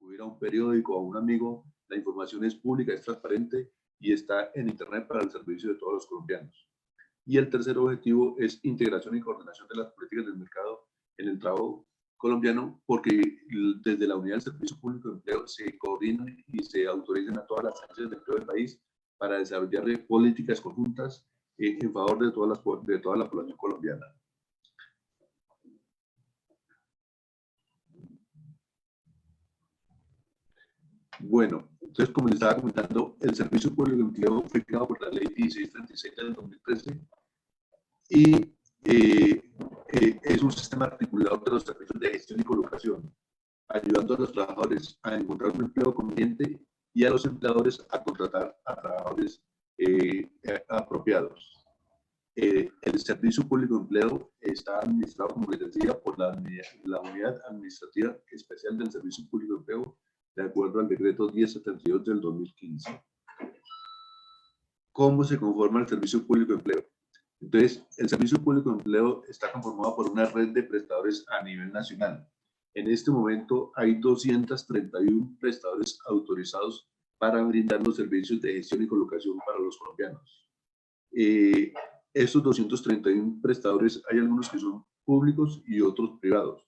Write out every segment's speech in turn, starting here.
acudir a un periódico o a un amigo, la información es pública, es transparente y está en Internet para el servicio de todos los colombianos. Y el tercer objetivo es integración y coordinación de las políticas del mercado en el trabajo colombiano, porque desde la Unidad del Servicio Público de Empleo se coordinan y se autorizan a todas las agencias de empleo del país para desarrollar políticas conjuntas en favor de toda la población colombiana. Bueno, entonces, como les estaba comentando, el Servicio Público de Empleo fue creado por la Ley 1636 del 2013 y es un sistema articulado de los servicios de gestión y colocación, ayudando a los trabajadores a encontrar un empleo conveniente y a los empleadores a contratar a trabajadores apropiados. El Servicio Público de Empleo está administrado, como les decía, por la Unidad Administrativa Especial del Servicio Público de Empleo, de acuerdo al decreto 1072 del 2015. ¿Cómo se conforma el Servicio Público de Empleo? Entonces, el Servicio Público de Empleo está conformado por una red de prestadores a nivel nacional. En este momento hay 231 prestadores autorizados para brindar los servicios de gestión y colocación para los colombianos. Estos 231 prestadores, hay algunos que son públicos y otros privados.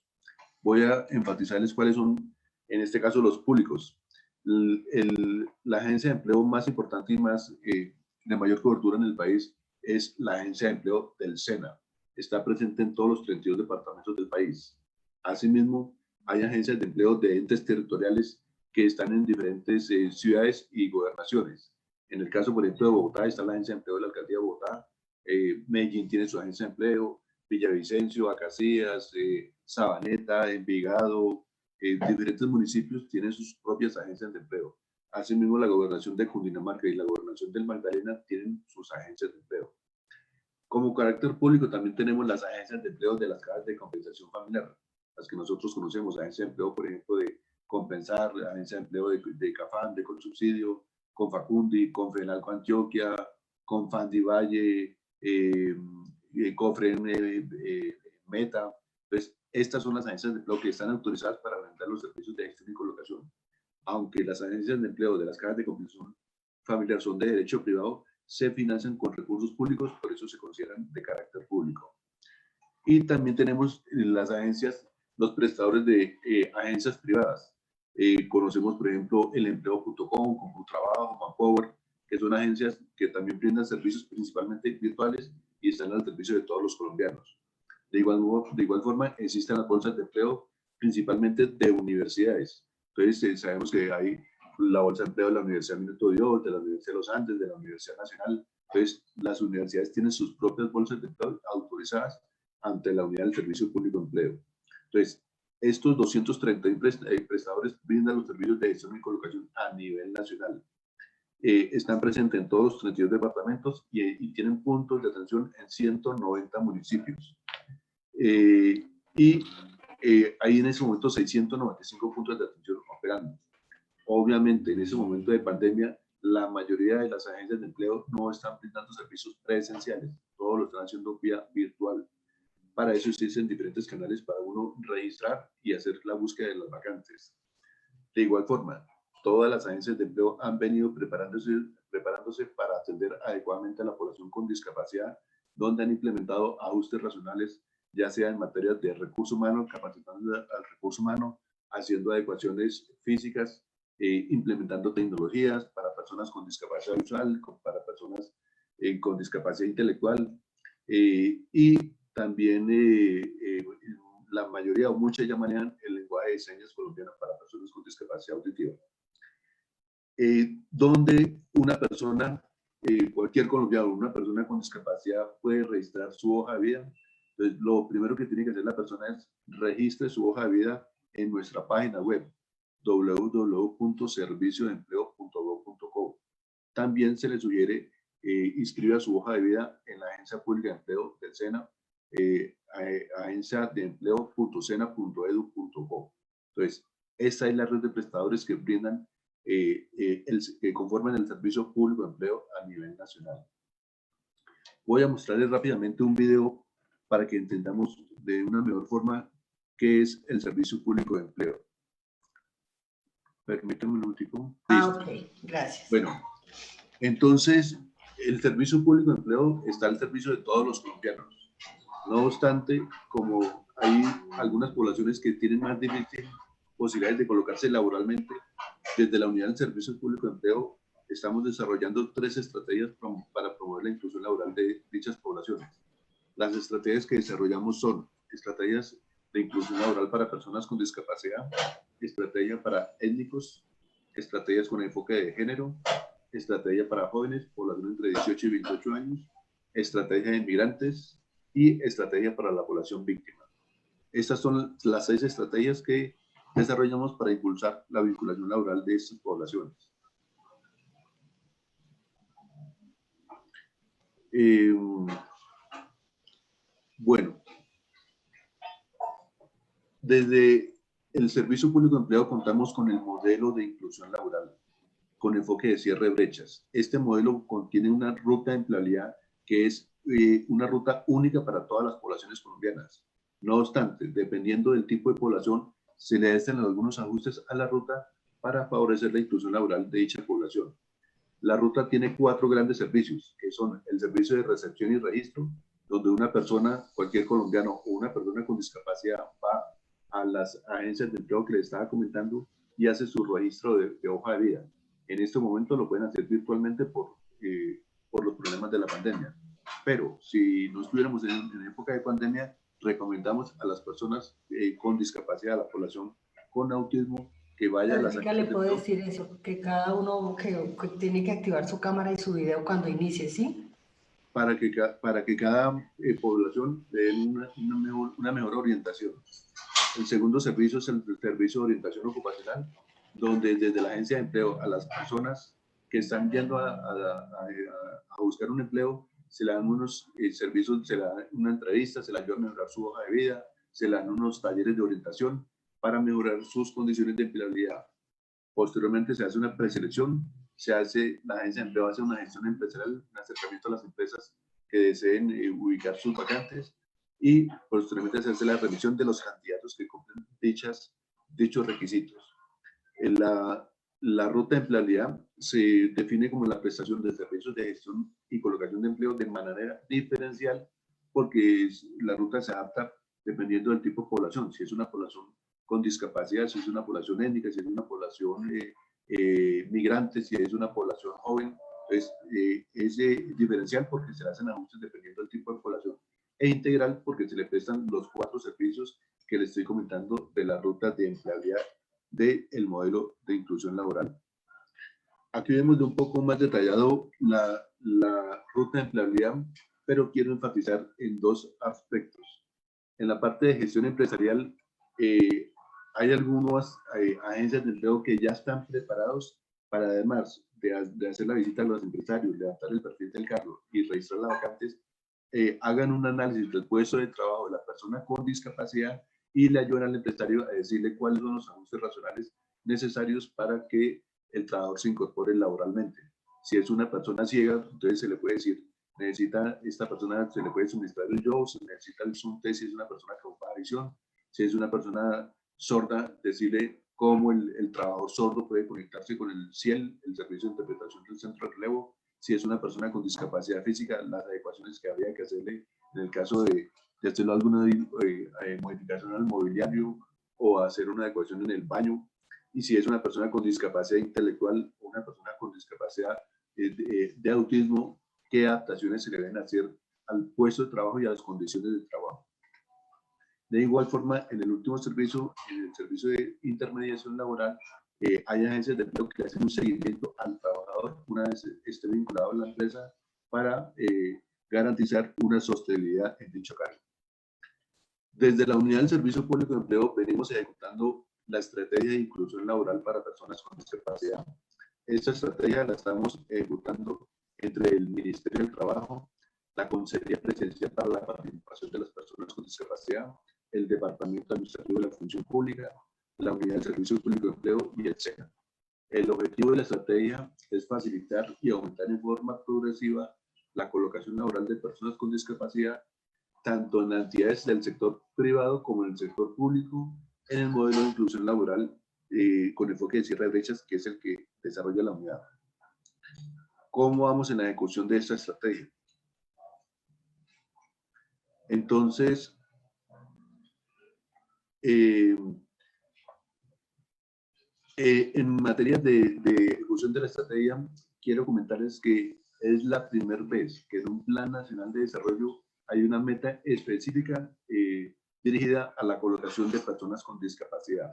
Voy a enfatizarles cuáles son, en este caso, los públicos. La agencia de empleo más importante y más de mayor cobertura en el país es la agencia de empleo del SENA. Está presente en todos los 32 departamentos del país. Asimismo, hay agencias de empleo de entes territoriales que están en diferentes ciudades y gobernaciones. En el caso, por ejemplo, de Bogotá, está la agencia de empleo de la alcaldía de Bogotá. Medellín tiene su agencia de empleo, Villavicencio, Acacías, Sabaneta, Envigado, diferentes municipios tienen sus propias agencias de empleo. Asimismo, la gobernación de Cundinamarca y la gobernación del Magdalena tienen sus agencias de empleo. Como carácter público también tenemos las agencias de empleo de las cajas de compensación familiar, las que nosotros conocemos, agencia de empleo, por ejemplo, de Compensar, agencia de empleo de CAFAN, de Colsubsidio, Confacundi, Confenalco Antioquia, Confandi Valle, Cofren Meta. Entonces, estas son las agencias de empleo que están autorizadas para brindar los servicios de gestión y colocación. Aunque las agencias de empleo de las cajas de compensación familiar son de derecho privado, se financian con recursos públicos, por eso se consideran de carácter público. Y también tenemos las agencias, los prestadores de agencias privadas. Conocemos, por ejemplo, elempleo.com, Computrabajo, Manpower, que son agencias que también brindan servicios principalmente virtuales y están al servicio de todos los colombianos. De igual forma, existen las bolsas de empleo principalmente de universidades. Entonces, sabemos que hay la bolsa de empleo de la Universidad Minuto Dios, de la Universidad de los Andes, de la Universidad Nacional. Entonces, las universidades tienen sus propias bolsas de empleo autorizadas ante la Unidad del Servicio Público de Empleo. Entonces, estos 231 prestadores brindan los servicios de gestión y colocación a nivel nacional. Están presentes en todos los 32 departamentos y tienen puntos de atención en 190 municipios. Hay en ese momento 695 puntos de atención operando. Obviamente, en ese momento de pandemia, la mayoría de las agencias de empleo no están brindando servicios presenciales, todo lo están haciendo vía virtual. Para eso existen diferentes canales para uno registrar y hacer la búsqueda de las vacantes. De igual forma, todas las agencias de empleo han venido preparándose para atender adecuadamente a la población con discapacidad, donde han implementado ajustes racionales, ya sea en materia de recurso humano, capacitando al recurso humano, haciendo adecuaciones físicas, implementando tecnologías para personas con discapacidad visual, para personas con discapacidad intelectual, y también la mayoría o muchas ya manejan el lenguaje de señas colombiano para personas con discapacidad auditiva. Donde una persona, cualquier colombiano, una persona con discapacidad puede registrar su hoja de vida. Entonces, lo primero que tiene que hacer la persona es registre su hoja de vida en nuestra página web www.serviciodeempleo.gov.co. También se le sugiere inscriba su hoja de vida en la Agencia Pública de Empleo del SENA, agenciadeempleo.sena.edu.co. Entonces, esta es la red de prestadores que brindan, que conforman el Servicio Público de Empleo a nivel nacional. Voy a mostrarles rápidamente un video para que entendamos de una mejor forma qué es el Servicio Público de Empleo. Permítame un minutico. Ah, ok, gracias. Bueno, entonces, el servicio público de empleo está al servicio de todos los colombianos. No obstante, como hay algunas poblaciones que tienen más difícil posibilidades de colocarse laboralmente, desde la Unidad del Servicio Público de Empleo estamos desarrollando 3 estrategias para promover la inclusión laboral de dichas poblaciones. Las estrategias que desarrollamos son estrategias de inclusión laboral para personas con discapacidad, estrategia para étnicos, estrategias con enfoque de género, estrategia para jóvenes, población entre 18 y 28 años, estrategia de inmigrantes y estrategia para la población víctima. Estas son las 6 estrategias que desarrollamos para impulsar la vinculación laboral de estas poblaciones. Bueno, desde el Servicio Público de Empleo contamos con el modelo de inclusión laboral con enfoque de cierre de brechas. Este modelo contiene una ruta de empleabilidad que es una ruta única para todas las poblaciones colombianas. No obstante, dependiendo del tipo de población, se le hacen algunos ajustes a la ruta para favorecer la inclusión laboral de dicha población. La ruta tiene 4 grandes servicios, que son el servicio de recepción y registro, donde una persona, cualquier colombiano o una persona con discapacidad va a las agencias de empleo que le estaba comentando y hace su registro de hoja de vida. En este momento lo pueden hacer virtualmente por los problemas de la pandemia. Pero si no estuviéramos en época de pandemia, recomendamos a las personas con discapacidad, a la población con autismo, que vaya a las agencias. Le puedo decir eso, que cada uno que tiene que activar su cámara y su video cuando inicie, ¿sí? Para que cada población dé una mejor orientación. El segundo servicio es el servicio de orientación ocupacional, donde desde la agencia de empleo a las personas que están yendo a buscar un empleo, se le dan unos servicios, se le dan una entrevista, se le ayuda a mejorar su hoja de vida, se le dan unos talleres de orientación para mejorar sus condiciones de empleabilidad. Posteriormente se hace una preselección, la agencia de empleo hace una gestión empresarial, un acercamiento a las empresas que deseen ubicar sus vacantes y posteriormente se hace la revisión de los candidatos que cumplen dichos requisitos. La ruta de empleabilidad se define como la prestación de servicios de gestión y colocación de empleo de manera diferencial porque la ruta se adapta dependiendo del tipo de población. Si es una población con discapacidad, si es una población étnica, si es una población migrante, si es una población joven, pues, es diferencial porque se hacen ajustes dependiendo del tipo de población e integral porque se le prestan los 4 servicios que les estoy comentando de la ruta de empleabilidad del modelo de inclusión laboral. Aquí vemos de un poco más detallado la ruta de empleabilidad, pero quiero enfatizar en 2 aspectos. En la parte de gestión empresarial, hay algunas agencias de empleo que ya están preparados para, además de hacer la visita a los empresarios, levantar el perfil del cargo y registrar las vacantes, hagan un análisis del puesto de trabajo de la persona con discapacidad y le ayudan al empresario a decirle cuáles son los ajustes racionales necesarios para que el trabajador se incorpore laboralmente. Si es una persona ciega, entonces se le puede decir, esta persona se le puede suministrar el yo, se necesita el SUNTE si es una persona con baja visión, si es una persona sorda, decirle cómo el trabajador sordo puede conectarse con el CIEL, el Servicio de Interpretación del Centro de Relevo, si es una persona con discapacidad física, las adecuaciones que habría que hacerle en el caso de hacerle alguna modificación al mobiliario o hacer una adecuación en el baño, y si es una persona con discapacidad intelectual o una persona con discapacidad de autismo, qué adaptaciones se le deben hacer al puesto de trabajo y a las condiciones de trabajo. De igual forma, en el último servicio, en el servicio de intermediación laboral, hay agencias de empleo que hacen un seguimiento al trabajador una vez esté vinculado a la empresa para garantizar una sostenibilidad en dicho cargo. Desde la Unidad del Servicio Público de Empleo venimos ejecutando la estrategia de inclusión laboral para personas con discapacidad. Esta estrategia la estamos ejecutando entre el Ministerio del Trabajo, la Consejería Presidencial para la Participación de las Personas con Discapacidad, el Departamento Administrativo de la Función Pública, la Unidad del Servicio Público de Empleo y el SENA. El objetivo de la estrategia es facilitar y aumentar en forma progresiva la colocación laboral de personas con discapacidad, tanto en las entidades del sector privado como en el sector público, en el modelo de inclusión laboral con enfoque de cierre de brechas, que es el que desarrolla la unidad. ¿Cómo vamos en la ejecución de esta estrategia? Entonces, en materia de ejecución de la estrategia, quiero comentarles que es la primera vez que en un Plan Nacional de Desarrollo hay una meta específica dirigida a la colocación de personas con discapacidad.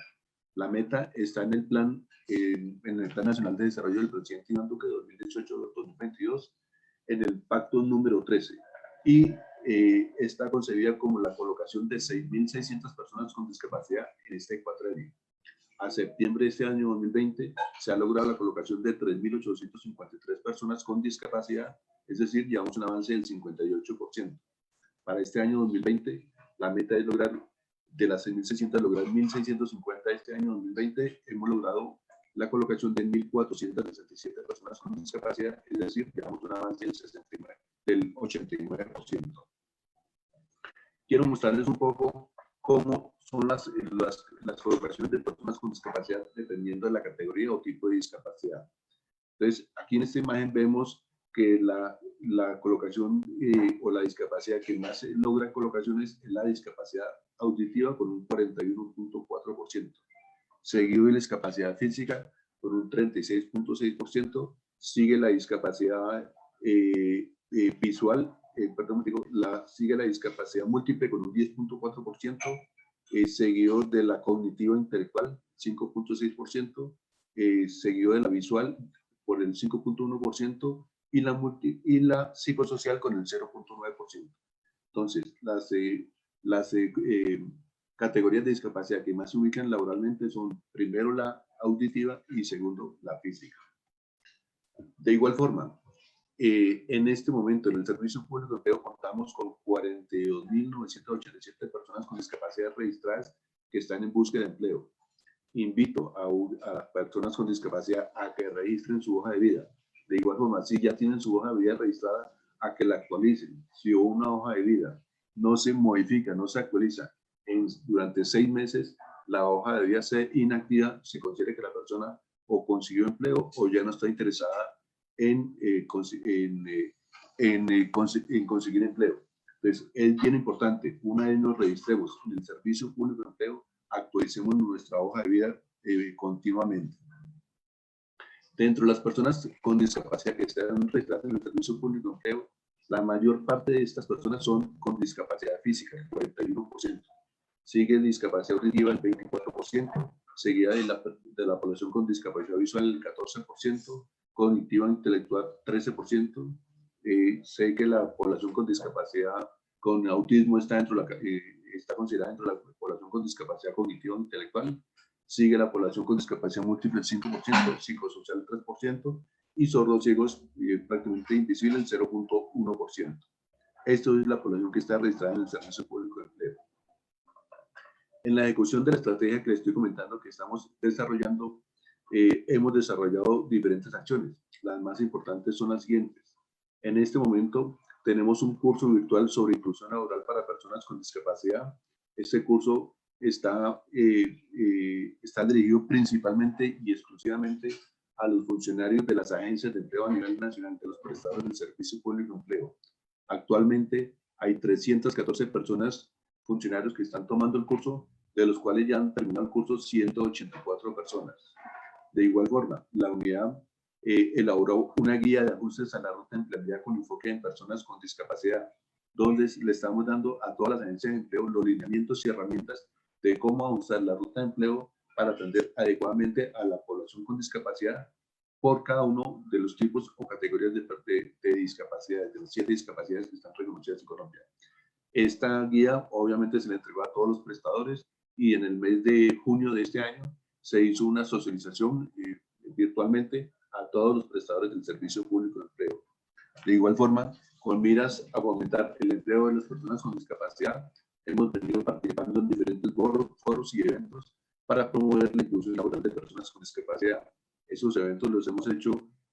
La meta está en el Plan Nacional de Desarrollo del presidente Iván Duque 2018-2022, en el Pacto número 13. Y está concebida como la colocación de 6.600 personas con discapacidad en este cuatrenio. A septiembre de este año 2020 se ha logrado la colocación de 3.853 personas con discapacidad, es decir, llevamos un avance del 58%. Para este año 2020, la meta es lograr, de las 6.600, lograr 1.650 este año 2020. Hemos logrado la colocación de 1.467 personas con discapacidad, es decir, llevamos un avance del 89%. Quiero mostrarles un poco cómo son las colocaciones de personas con discapacidad dependiendo de la categoría o tipo de discapacidad. Entonces, aquí en esta imagen vemos que la colocación o la discapacidad que más logra colocaciones es la discapacidad auditiva con un 41.4%, seguido de la discapacidad física con un 36.6%, sigue la discapacidad visual, sigue la discapacidad múltiple con un 10.4%, seguido de la cognitiva intelectual 5.6%, seguido de la visual por el 5.1% y la psicosocial con el 0.9%. Entonces, las categorías de discapacidad que más se ubican laboralmente son primero la auditiva y segundo la física. De igual forma, en este momento en el Servicio Público de Empleo contamos con 42.987 personas con discapacidad registradas que están en búsqueda de empleo. Invito a personas con discapacidad a que registren su hoja de vida. De igual forma, si ya tienen su hoja de vida registrada, a que la actualicen. Si una hoja de vida no se modifica, no se actualiza durante 6 meses, la hoja de vida se inactiva, se considera que la persona o consiguió empleo o ya no está interesada en conseguir empleo. Entonces, es bien importante, una vez nos registremos en el Servicio Público de Empleo, actualicemos nuestra hoja de vida continuamente. Dentro de las personas con discapacidad que están registradas en el Servicio Público de Empleo, la mayor parte de estas personas son con discapacidad física, el 41%. Sigue discapacidad auditiva, el 24%, seguida de la población con discapacidad visual, el 14%, cognitiva intelectual, 13%. Sé que la población con discapacidad con autismo está considerada dentro de la población con discapacidad cognitiva intelectual. Sigue la población con discapacidad múltiple, el 5%, psicosocial, el 3%, y sordos ciegos prácticamente invisibles, el 0.1%. Esto es la población que está registrada en el Servicio Público de Empleo. En la ejecución de la estrategia que les estoy comentando que estamos desarrollando, hemos desarrollado diferentes acciones. Las más importantes son las siguientes. En este momento tenemos un curso virtual sobre inclusión laboral para personas con discapacidad. Este curso está dirigido principalmente y exclusivamente a los funcionarios de las agencias de empleo a nivel nacional, de los prestadores del Servicio Público de Empleo. Actualmente hay 314 personas, funcionarios que están tomando el curso, de los cuales ya han terminado el curso 184 personas. De igual forma, la unidad elaboró una guía de ajustes a la ruta de empleabilidad con enfoque en personas con discapacidad, donde le estamos dando a todas las agencias de empleo los lineamientos y herramientas de cómo ajustar la ruta de empleo para atender adecuadamente a la población con discapacidad por cada uno de los tipos o categorías de discapacidades, de las 7 discapacidades que están reconocidas en Colombia. Esta guía obviamente se le entregó a todos los prestadores y en el mes de junio de este año se hizo una socialización virtualmente a todos los prestadores del Servicio Público de Empleo. De igual forma, con miras a fomentar el empleo de las personas con discapacidad, hemos venido participando en diferentes foros y eventos para promover la inclusión laboral de personas con discapacidad. Esos eventos los hemos hecho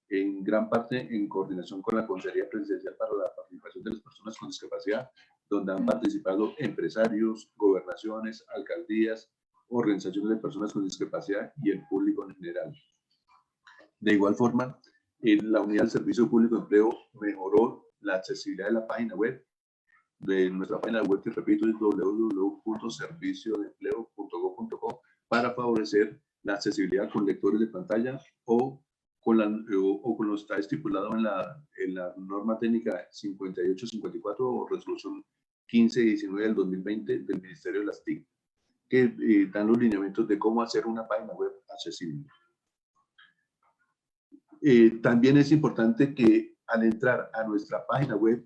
en gran parte en coordinación con la Consejería Presidencial para la Participación de las Personas con Discapacidad, donde han participado empresarios, gobernaciones, alcaldías, organizaciones de personas con discapacidad y el público en general. De igual forma, la unidad del Servicio Público de Empleo mejoró la accesibilidad de la página web, de nuestra página web, que repito es www.serviciodeempleo.gov.co, para favorecer la accesibilidad con lectores de pantalla o con lo que está estipulado en la norma técnica 5854 o resolución 1519 del 2020 del Ministerio de las TIC, que dan los lineamientos de cómo hacer una página web accesible. También es importante que al entrar a nuestra página web,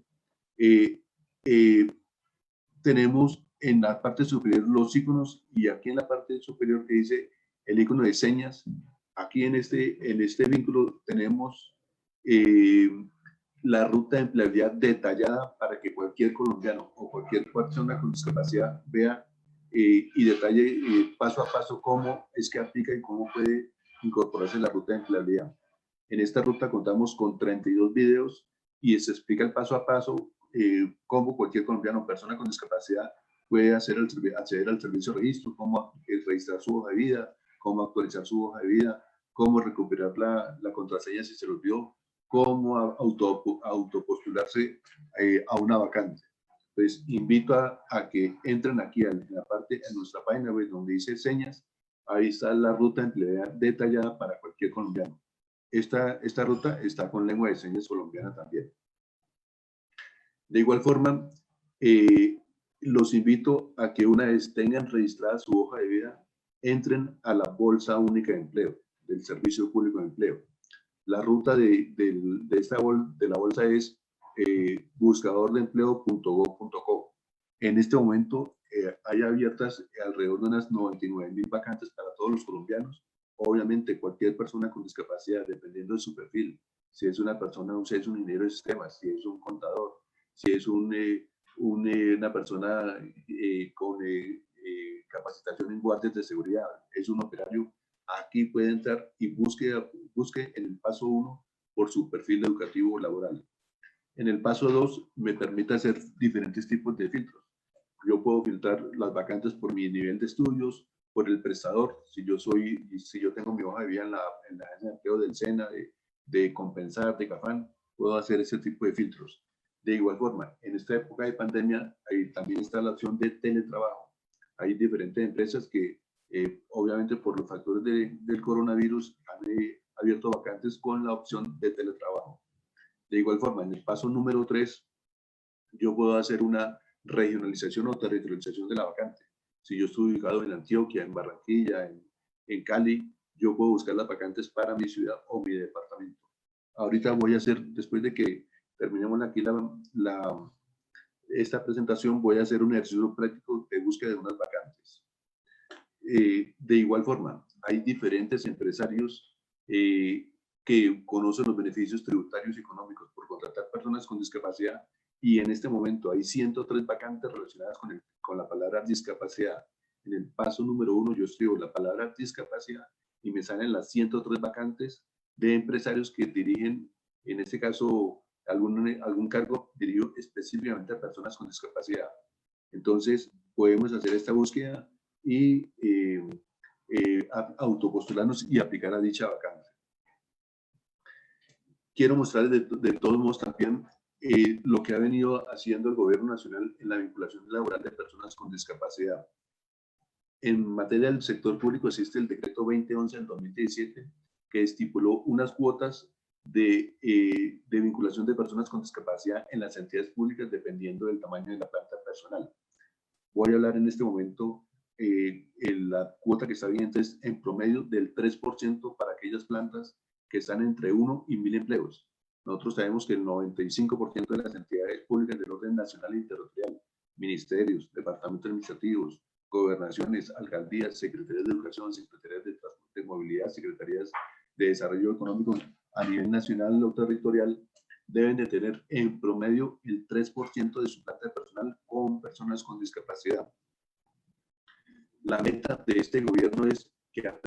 tenemos en la parte superior los iconos, y aquí en la parte superior que dice el icono de señas. Aquí en este vínculo tenemos la ruta de empleabilidad detallada para que cualquier colombiano o cualquier persona con discapacidad vea y detalle paso a paso cómo es que aplica y cómo puede incorporarse en la ruta de empleabilidad. En esta ruta contamos con 32 videos y se explica el paso a paso cómo cualquier colombiano o persona con discapacidad puede acceder al servicio de registro, cómo registrar su hoja de vida, cómo actualizar su hoja de vida, cómo recuperar la contraseña si se lo olvidó, cómo autopostularse a una vacante. Entonces, invito a que entren aquí en nuestra página web donde dice señas. Ahí está la ruta de empleabilidad detallada para cualquier colombiano. Esta ruta está con lengua de señas colombiana también. De igual forma, los invito a que una vez tengan registrada su hoja de vida, entren a la Bolsa Única de Empleo del Servicio Público de Empleo. La ruta de la bolsa es buscadordeempleo.gov.co. En este momento hay abiertas alrededor de unas 99.000 vacantes para todos los colombianos. Obviamente cualquier persona con discapacidad, dependiendo de su perfil, si es una persona, si es un ingeniero de sistemas, si es un contador, si es una persona con capacitación en guardias de seguridad, es un operario, aquí puede entrar y busque en el paso 1 por su perfil educativo laboral. En el paso 2 me permite hacer diferentes tipos de filtros. Yo puedo filtrar las vacantes por mi nivel de estudios, por el prestador, si yo tengo mi hoja de vida en la agencia de empleo del SENA, de Compensar, de CAFAN, puedo hacer ese tipo de filtros. De igual forma, en esta época de pandemia, ahí también está la opción de teletrabajo. Hay diferentes empresas que, obviamente por los factores del coronavirus, han abierto vacantes con la opción de teletrabajo. De igual forma, en el paso número 3, yo puedo hacer una regionalización o territorialización de la vacante. Si yo estoy ubicado en Antioquia, en Barranquilla, en Cali, yo puedo buscar las vacantes para mi ciudad o mi departamento. Ahorita voy a hacer, después de que terminemos aquí esta presentación, voy a hacer un ejercicio práctico de búsqueda de unas vacantes. De igual forma, hay diferentes empresarios que conocen los beneficios tributarios y económicos por contratar personas con discapacidad, y en este momento hay 103 vacantes relacionadas con la palabra discapacidad. En el paso número 1 yo escribo la palabra discapacidad y me salen las 103 vacantes de empresarios que dirigen, en este caso, algún cargo dirigido específicamente a personas con discapacidad. Entonces, podemos hacer esta búsqueda y autopostularnos y aplicar a dicha vacante. Quiero mostrarles de todos modos también lo que ha venido haciendo el Gobierno Nacional en la vinculación laboral de personas con discapacidad. En materia del sector público existe el decreto 2011 del 2017 que estipuló unas cuotas de vinculación de personas con discapacidad en las entidades públicas dependiendo del tamaño de la planta personal. Voy a hablar en este momento, la cuota que está vigente es en promedio del 3% para aquellas plantas que están entre 1 y 1000 empleos. Nosotros sabemos que el 95% de las entidades públicas del orden nacional y territorial, ministerios, departamentos administrativos, gobernaciones, alcaldías, secretarías de educación, secretarías de transporte y movilidad, secretarías de desarrollo económico a nivel nacional o territorial, deben de tener en promedio el 3% de su planta de personal con personas con discapacidad. La meta de este gobierno es que a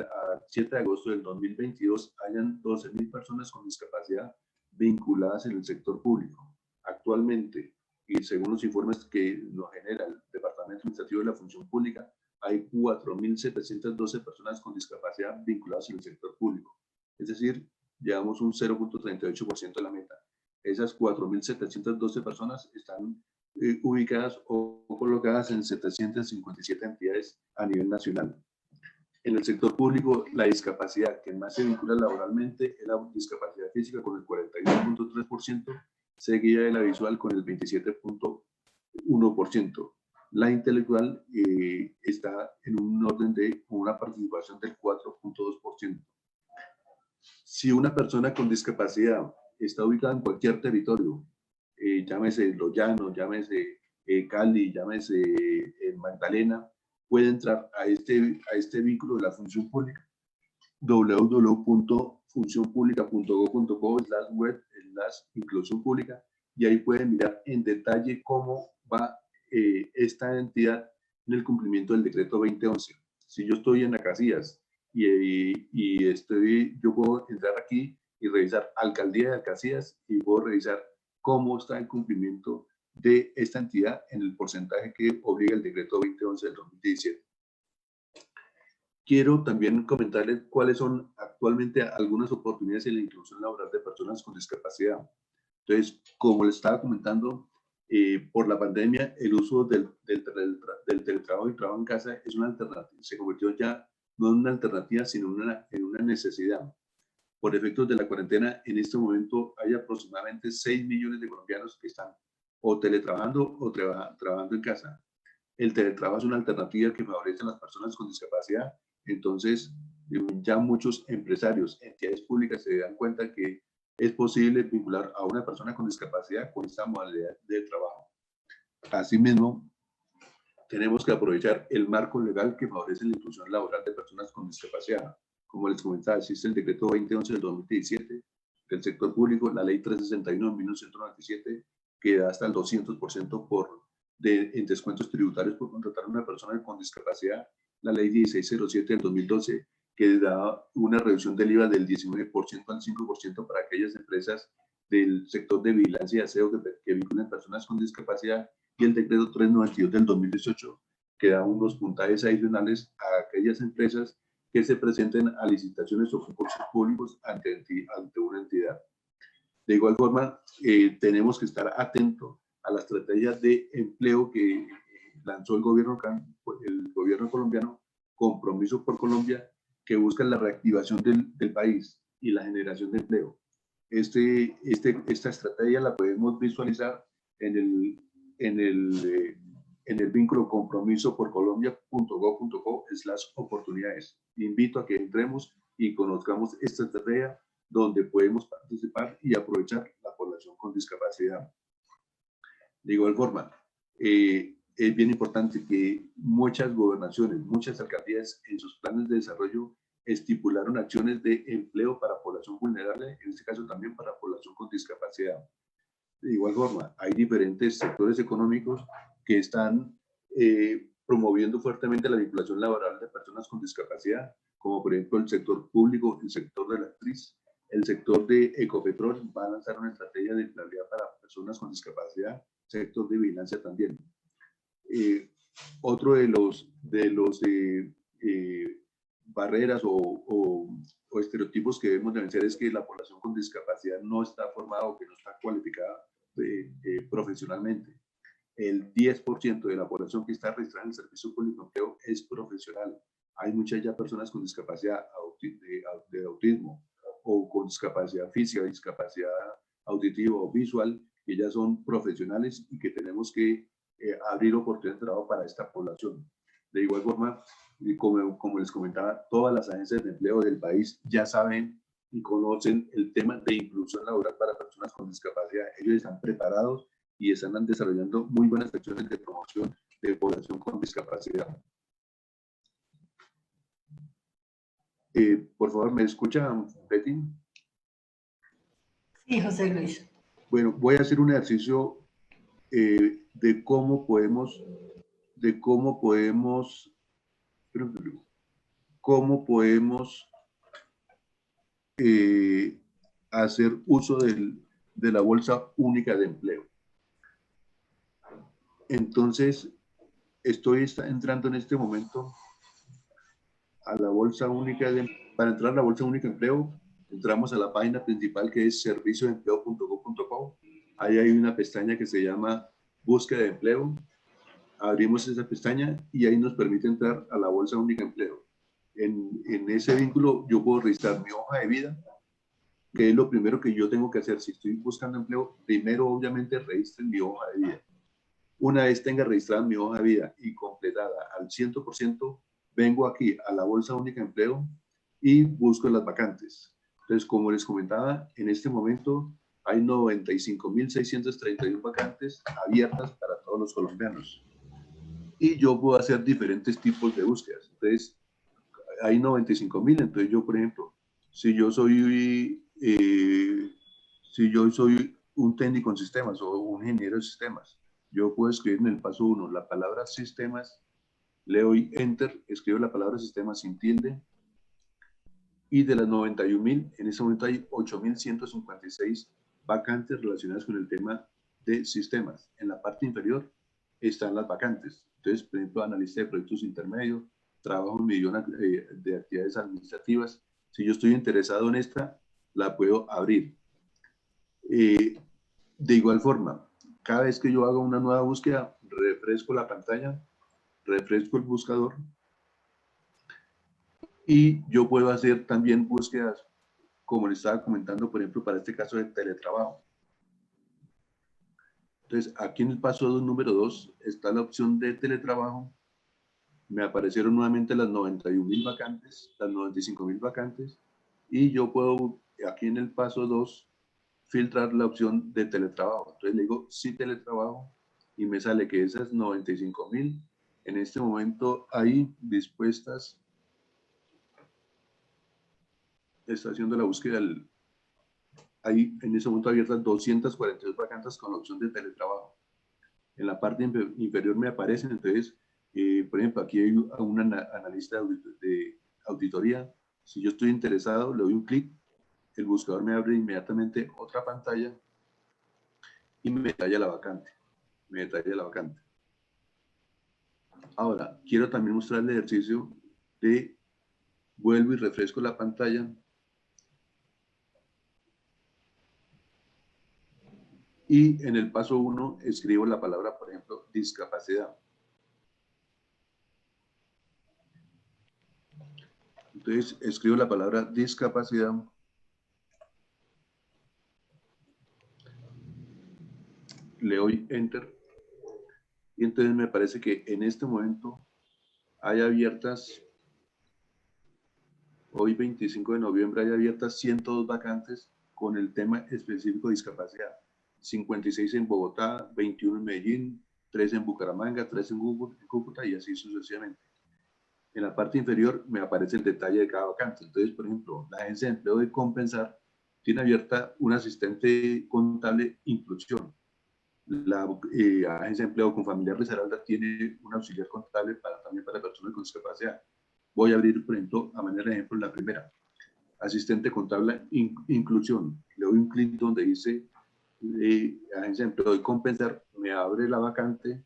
7 de agosto del 2022 hayan 12.000 personas con discapacidad vinculadas en el sector público. Actualmente, y según los informes que nos genera el Departamento Administrativo de la Función Pública, hay 4.712 personas con discapacidad vinculadas en el sector público. Es decir, llevamos un 0.38% de la meta. Esas 4.712 personas están ubicadas o colocadas en 757 entidades a nivel nacional. En el sector público, la discapacidad que más se vincula laboralmente es la discapacidad física con el 41.3%, seguida de la visual con el 27.1%. La intelectual está en un orden de una participación del 4.2%. Si una persona con discapacidad está ubicada en cualquier territorio, llámese Los Llanos, llámese Cali, llámese Magdalena, puede entrar a este vínculo de la función pública, www.funcionpublica.gov.co/web/inclusión pública, y ahí pueden mirar en detalle cómo va esta entidad en el cumplimiento del decreto 2011. Si yo estoy en Acacias yo puedo entrar aquí y revisar Alcaldía de Acacias y puedo revisar cómo está el cumplimiento de esta entidad en el porcentaje que obliga el decreto 2011 del 2017. Quiero también comentarles cuáles son actualmente algunas oportunidades en la inclusión laboral de personas con discapacidad. Entonces, como les estaba comentando, por la pandemia, el uso del teletrabajo y trabajo en casa es una alternativa, se convirtió ya no en una alternativa, sino en una necesidad. Por efectos de la cuarentena, en este momento hay aproximadamente 6 millones de colombianos que están o teletrabajando o trabajando en casa. El teletrabajo es una alternativa que favorece a las personas con discapacidad. Entonces, ya muchos empresarios, entidades públicas se dan cuenta que es posible vincular a una persona con discapacidad con esta modalidad de trabajo. Asimismo, tenemos que aprovechar el marco legal que favorece la inclusión laboral de personas con discapacidad. Como les comentaba, existe el decreto 2011 del 2017 del sector público, la ley 361 de 1997, que da hasta el 200% en descuentos tributarios por contratar a una persona con discapacidad, la ley 1607 del 2012, que da una reducción del IVA del 19% al 5% para aquellas empresas del sector de vigilancia y aseo que vinculan personas con discapacidad, y el decreto 392 del 2018, que da unos puntajes adicionales a aquellas empresas que se presenten a licitaciones o concursos públicos ante una entidad. De igual forma, tenemos que estar atentos a las estrategias de empleo que lanzó el gobierno colombiano, Compromiso por Colombia, que busca la reactivación del país y la generación de empleo. Esta estrategia la podemos visualizar en el vínculo compromiso por colombia.gov.co/oportunidades. Invito a que entremos y conozcamos esta estrategia donde podemos participar y aprovechar la población con discapacidad. De igual forma, es bien importante que muchas gobernaciones, muchas alcaldías en sus planes de desarrollo estipularon acciones de empleo para población vulnerable, en este caso también para población con discapacidad. De igual forma, hay diferentes sectores económicos que están promoviendo fuertemente la vinculación laboral de personas con discapacidad, como por ejemplo el sector público, el sector de la actriz, el sector de Ecopetrol va a lanzar una estrategia de empleabilidad para personas con discapacidad, sector de vigilancia también. Otro de los barreras o estereotipos que debemos de vencer es que la población con discapacidad no está formada o que no está cualificada profesionalmente. El 10% de la población que está registrada en el Servicio Público de Empleo es profesional. Hay muchas ya personas con discapacidad de autismo o con discapacidad física, discapacidad auditiva o visual, que ya son profesionales y que tenemos que abrir oportunidades de trabajo para esta población. De igual forma, como les comentaba, todas las agencias de empleo del país ya saben y conocen el tema de inclusión laboral para personas con discapacidad. Ellos están preparados y están desarrollando muy buenas acciones de promoción de población con discapacidad. Por favor, ¿me escuchan, Betty? Sí, José Luis. Bueno, voy a hacer un ejercicio de cómo podemos hacer uso de la bolsa única de empleo. Entonces, estoy entrando en este momento a la bolsa única para entrar a la bolsa única de empleo, entramos a la página principal que es serviciodeempleo.gov.co. Ahí hay una pestaña que se llama búsqueda de empleo. Abrimos esa pestaña y ahí nos permite entrar a la bolsa única de empleo. En ese vínculo yo puedo registrar mi hoja de vida, que es lo primero que yo tengo que hacer. Si estoy buscando empleo, primero obviamente registren mi hoja de vida. Una vez tenga registrada mi hoja de vida y completada al 100%, vengo aquí a la Bolsa Única de Empleo y busco las vacantes. Entonces, como les comentaba, en este momento hay 95.631 vacantes abiertas para todos los colombianos. Y yo puedo hacer diferentes tipos de búsquedas. Entonces, hay 95.000. Entonces, yo, por ejemplo, si yo soy un técnico en sistemas o un ingeniero de sistemas, yo puedo escribir en el paso 1 la palabra sistemas, le doy enter, escribo la palabra sistemas sin tilde, y de las 91.000, en ese momento hay 8.156 vacantes relacionadas con el tema de sistemas. En la parte inferior están las vacantes. Entonces, por ejemplo, analista de proyectos intermedios, trabajo en millón de actividades administrativas. Si yo estoy interesado en esta, la puedo abrir. De igual forma, cada vez que yo haga una nueva búsqueda, refresco la pantalla, refresco el buscador y yo puedo hacer también búsquedas, como les estaba comentando, por ejemplo, para este caso de teletrabajo. Entonces, aquí en el paso número 2 está la opción de teletrabajo. Me aparecieron nuevamente las 91.000 vacantes, las 95.000 vacantes, y yo puedo, aquí en el paso 2, filtrar la opción de teletrabajo. Entonces le digo sí teletrabajo y me sale que esas 95.000 en este momento hay dispuestas, está haciendo la búsqueda, hay en este momento abiertas 242 vacantes con la opción de teletrabajo. En la parte inferior me aparecen, entonces, por ejemplo, aquí hay un analista de auditoría. Si yo estoy interesado, le doy un clic, el buscador me abre inmediatamente otra pantalla y me detalla la vacante. Ahora, quiero también mostrar el ejercicio de vuelvo y refresco la pantalla y en el paso 1 escribo la palabra, por ejemplo, discapacidad. Entonces, escribo la palabra discapacidad. Le doy enter y entonces me parece que en este momento hay abiertas, hoy 25 de noviembre, hay abiertas 102 vacantes con el tema específico de discapacidad. 56 en Bogotá, 21 en Medellín, 3 en Bucaramanga, 3 en Cúcuta y así sucesivamente. En la parte inferior me aparece el detalle de cada vacante. Entonces, por ejemplo, la Agencia de Empleo de Compensar tiene abierta un asistente contable inclusión. La Agencia de Empleo con Familiar Risaralda tiene un auxiliar contable también para personas con discapacidad. Voy a abrir, por ejemplo, a manera de ejemplo, la primera. Asistente contable inclusión. Le doy un clic donde dice Agencia de Empleo de Compensar, me abre la vacante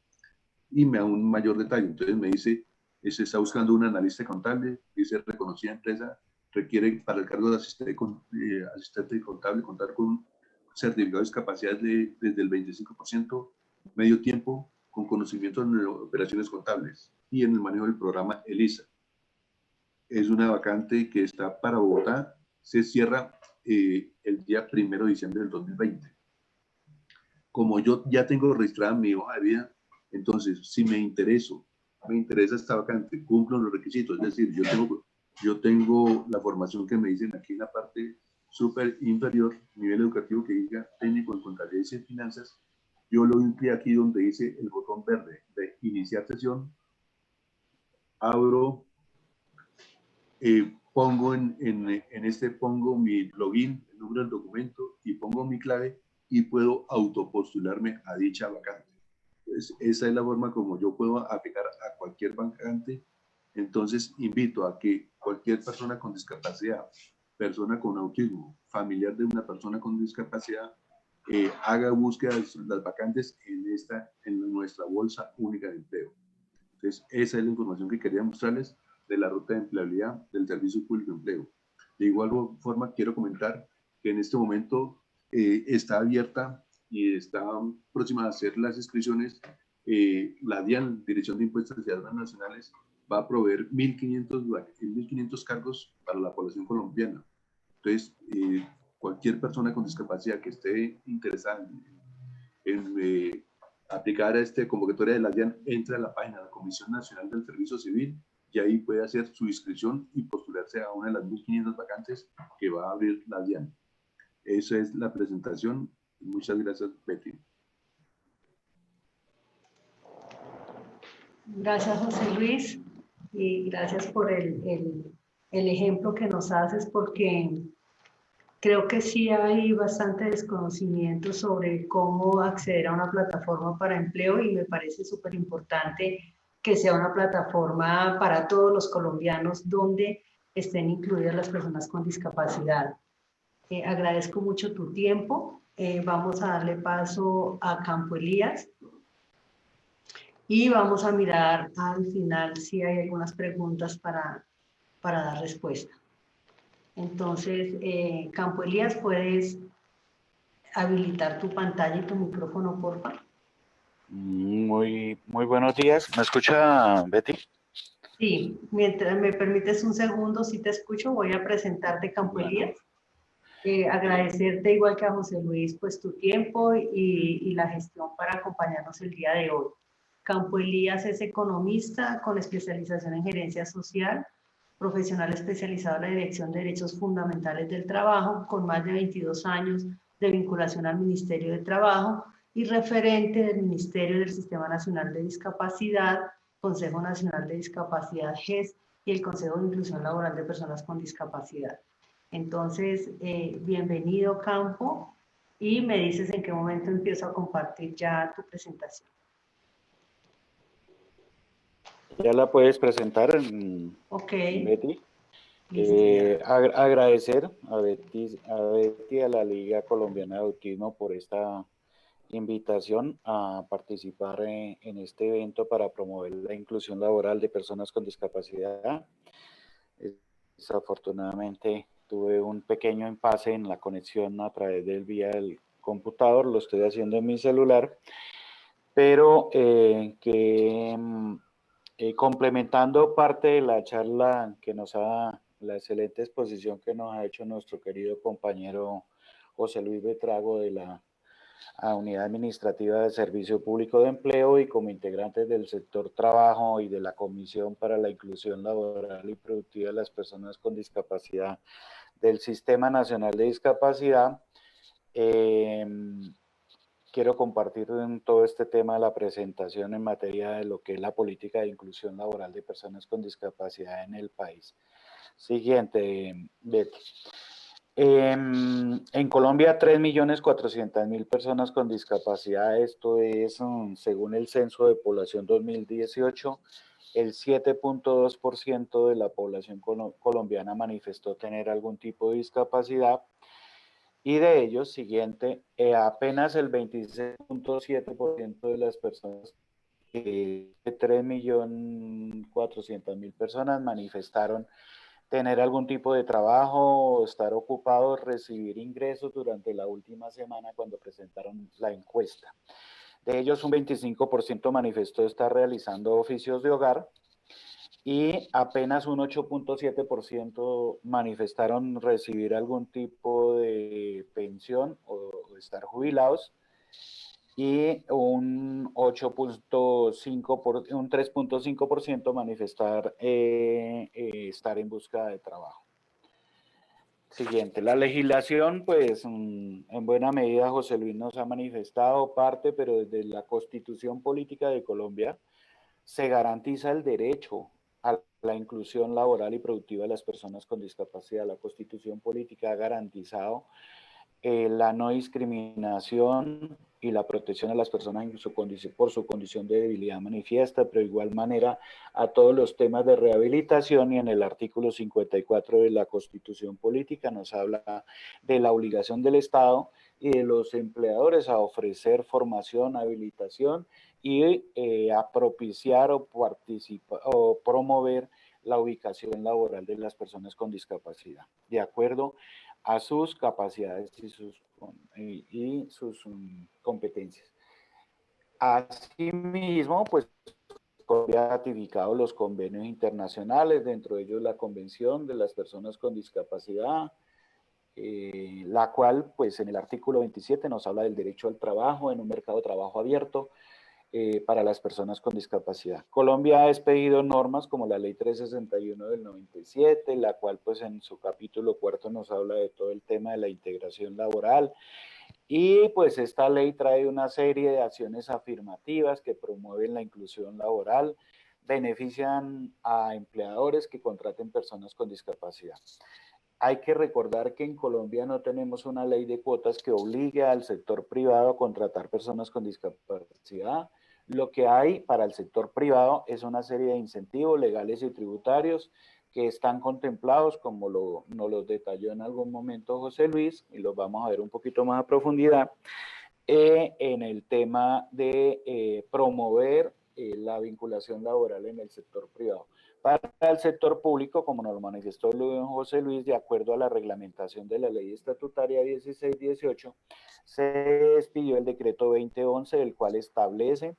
y me da un mayor detalle. Entonces me dice, se está buscando un analista contable, dice reconocida empresa, requiere para el cargo de asistente contable contar con un certificado de discapacidad desde el 25%, medio tiempo, con conocimiento en operaciones contables y en el manejo del programa ELISA. Es una vacante que está para Bogotá, se cierra el día 1 de diciembre del 2020. Como yo ya tengo registrada mi hoja de vida, entonces si me interesa esta vacante, cumplo los requisitos, es decir, yo tengo la formación que me dicen aquí en la parte súper inferior, nivel educativo que diga técnico en contabilidad y finanzas, yo lo doy aquí donde dice el botón verde de iniciar sesión, abro, pongo pongo mi login, el número del documento y pongo mi clave y puedo autopostularme a dicha vacante. Pues esa es la forma como yo puedo aplicar a cualquier vacante. Entonces invito a que cualquier persona con discapacidad, persona con autismo, familiar de una persona con discapacidad, haga búsqueda de las vacantes en nuestra bolsa única de empleo. Entonces, esa es la información que quería mostrarles de la ruta de empleabilidad del Servicio Público de Empleo. De igual forma, quiero comentar que en este momento está abierta y está próxima a hacer las inscripciones. La DIAN, Dirección de Impuestos y Aduanas Nacionales, va a proveer 1.500 cargos para la población colombiana. Entonces, cualquier persona con discapacidad que esté interesada en aplicar a esta convocatoria de la DIAN, entra a la página de la Comisión Nacional del Servicio Civil y ahí puede hacer su inscripción y postularse a una de las 1.500 vacantes que va a abrir la DIAN. Esa es la presentación. Muchas gracias, Betty. Gracias, José Luis, y gracias por el ejemplo que nos haces, porque creo que sí hay bastante desconocimiento sobre cómo acceder a una plataforma para empleo y me parece súper importante que sea una plataforma para todos los colombianos donde estén incluidas las personas con discapacidad. Agradezco mucho tu tiempo. Vamos a darle paso a Campo Elías y vamos a mirar al final si hay algunas preguntas para dar respuesta. Entonces, Campo Elías, ¿puedes habilitar tu pantalla y tu micrófono, por favor? Muy buenos días. ¿Me escucha, Betty? Sí, mientras me permites un segundo, si te escucho, voy a presentarte, Campo Elías. Agradecerte, igual que a José Luis, pues tu tiempo y la gestión para acompañarnos el día de hoy. Campo Elías es economista con especialización en gerencia social, profesional especializado en la Dirección de Derechos Fundamentales del Trabajo, con más de 22 años de vinculación al Ministerio de Trabajo y referente del Ministerio del Sistema Nacional de Discapacidad, Consejo Nacional de Discapacidad GES y el Consejo de Inclusión Laboral de Personas con Discapacidad. Entonces, bienvenido, Campo, y me dices en qué momento empiezo a compartir ya tu presentación. Ya la puedes presentar, Okay. Betty. Agradecer a Betty, a la Liga Colombiana de Autismo por esta invitación a participar en este evento para promover la inclusión laboral de personas con discapacidad. Desafortunadamente tuve un pequeño impasse en la conexión a través del vía del computador, lo estoy haciendo en mi celular, pero complementando parte de la charla que nos ha, la excelente exposición que nos ha hecho nuestro querido compañero José Luis Betrago de la Unidad Administrativa de Servicio Público de Empleo y como integrantes del sector trabajo y de la Comisión para la Inclusión Laboral y Productiva de las Personas con Discapacidad del Sistema Nacional de Discapacidad, quiero compartir en todo este tema de la presentación en materia de lo que es la política de inclusión laboral de personas con discapacidad en el país. Siguiente, Betty. En Colombia, 3.400.000 personas con discapacidad. Esto es, según el Censo de Población 2018, el 7.2% de la población colombiana manifestó tener algún tipo de discapacidad. Y de ellos, siguiente, apenas el 26.7% de las personas, 3.400.000 personas manifestaron tener algún tipo de trabajo, estar ocupados, recibir ingresos durante la última semana cuando presentaron la encuesta. De ellos, un 25% manifestó estar realizando oficios de hogar y apenas un 8.7% manifestaron recibir algún tipo de pensión o estar jubilados y un 3.5% manifestar estar en búsqueda de trabajo. Siguiente, la legislación, pues en buena medida José Luis nos ha manifestado parte, pero desde la Constitución Política de Colombia se garantiza el derecho a la inclusión laboral y productiva de las personas con discapacidad. La Constitución Política ha garantizado la no discriminación y la protección a las personas en por su condición de debilidad manifiesta, pero de igual manera a todos los temas de rehabilitación, y en el artículo 54 de la Constitución Política nos habla de la obligación del Estado y de los empleadores a ofrecer formación, habilitación y a propiciar o participar o promover la ubicación laboral de las personas con discapacidad, de acuerdo a sus capacidades y sus competencias. Asimismo, pues Colombia ha ratificado los convenios internacionales, dentro de ellos la Convención de las Personas con Discapacidad, la cual, pues en el artículo 27 nos habla del derecho al trabajo en un mercado de trabajo abierto para las personas con discapacidad. Colombia ha expedido normas como la Ley 361 del 97, la cual, pues en su capítulo cuarto nos habla de todo el tema de la integración laboral. Y pues esta ley trae una serie de acciones afirmativas que promueven la inclusión laboral, benefician a empleadores que contraten personas con discapacidad. Hay que recordar que en Colombia no tenemos una ley de cuotas que obligue al sector privado a contratar personas con discapacidad. Lo que hay para el sector privado es una serie de incentivos legales y tributarios que están contemplados, como nos los detalló en algún momento José Luis, y los vamos a ver un poquito más a profundidad, en el tema de promover la vinculación laboral en el sector privado. Para el sector público, como nos lo manifestó José Luis, de acuerdo a la reglamentación de la Ley Estatutaria 1618, se expidió el decreto 2011, el cual establece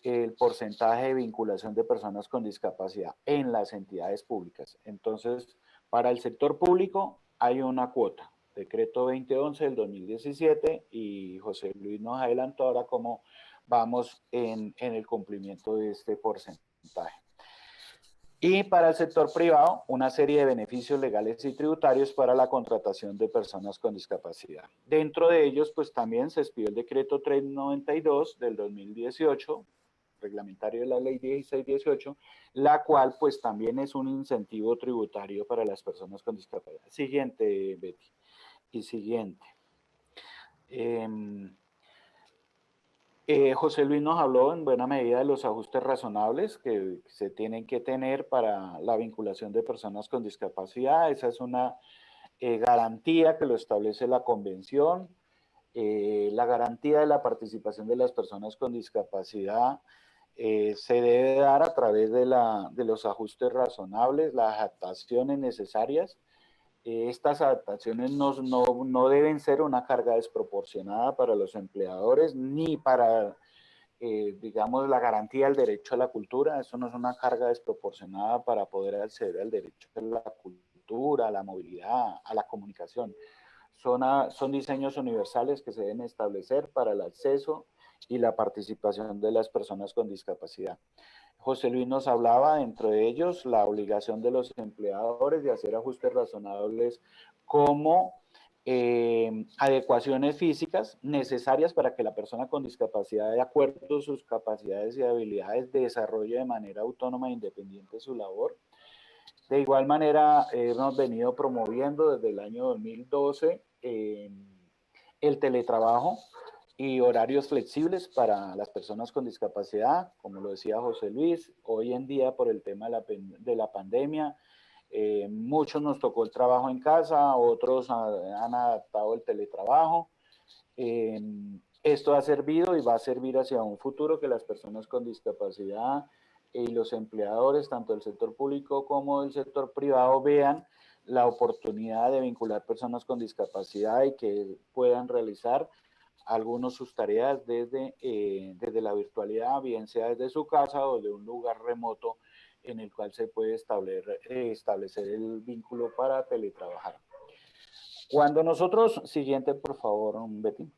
el porcentaje de vinculación de personas con discapacidad en las entidades públicas. Entonces, para el sector público hay una cuota, decreto 2011 del 2017, y José Luis nos adelantó ahora cómo vamos en el cumplimiento de este porcentaje. Y para el sector privado, una serie de beneficios legales y tributarios para la contratación de personas con discapacidad. Dentro de ellos, pues también se expidió el decreto 392 del 2018, reglamentario de la ley 1618, la cual pues también es un incentivo tributario para las personas con discapacidad. Siguiente, Betty. Y siguiente. José Luis nos habló en buena medida de los ajustes razonables que se tienen que tener para la vinculación de personas con discapacidad. Esa es una garantía que lo establece la Convención. La garantía de la participación de las personas con discapacidad se debe dar a través de los ajustes razonables, las adaptaciones necesarias. Estas adaptaciones no deben ser una carga desproporcionada para los empleadores ni para, digamos, la garantía del derecho a la cultura. Eso no es una carga desproporcionada para poder acceder al derecho a la cultura, a la movilidad, a la comunicación. Son diseños universales que se deben establecer para el acceso y la participación de las personas con discapacidad. José Luis nos hablaba, dentro de ellos, la obligación de los empleadores de hacer ajustes razonables como adecuaciones físicas necesarias para que la persona con discapacidad, de acuerdo a sus capacidades y habilidades, desarrolle de manera autónoma e independiente su labor. De igual manera, hemos venido promoviendo desde el año 2012 el teletrabajo y horarios flexibles para las personas con discapacidad, como lo decía José Luis. Hoy en día, por el tema de la pandemia, muchos nos tocó el trabajo en casa, otros han adaptado el teletrabajo. Esto ha servido y va a servir hacia un futuro que las personas con discapacidad y los empleadores, tanto del sector público como del sector privado, vean la oportunidad de vincular personas con discapacidad y que puedan realizar algunas sus tareas desde la virtualidad, bien sea desde su casa o de un lugar remoto en el cual se puede establecer el vínculo para teletrabajar. Cuando nosotros, siguiente por favor, Betty.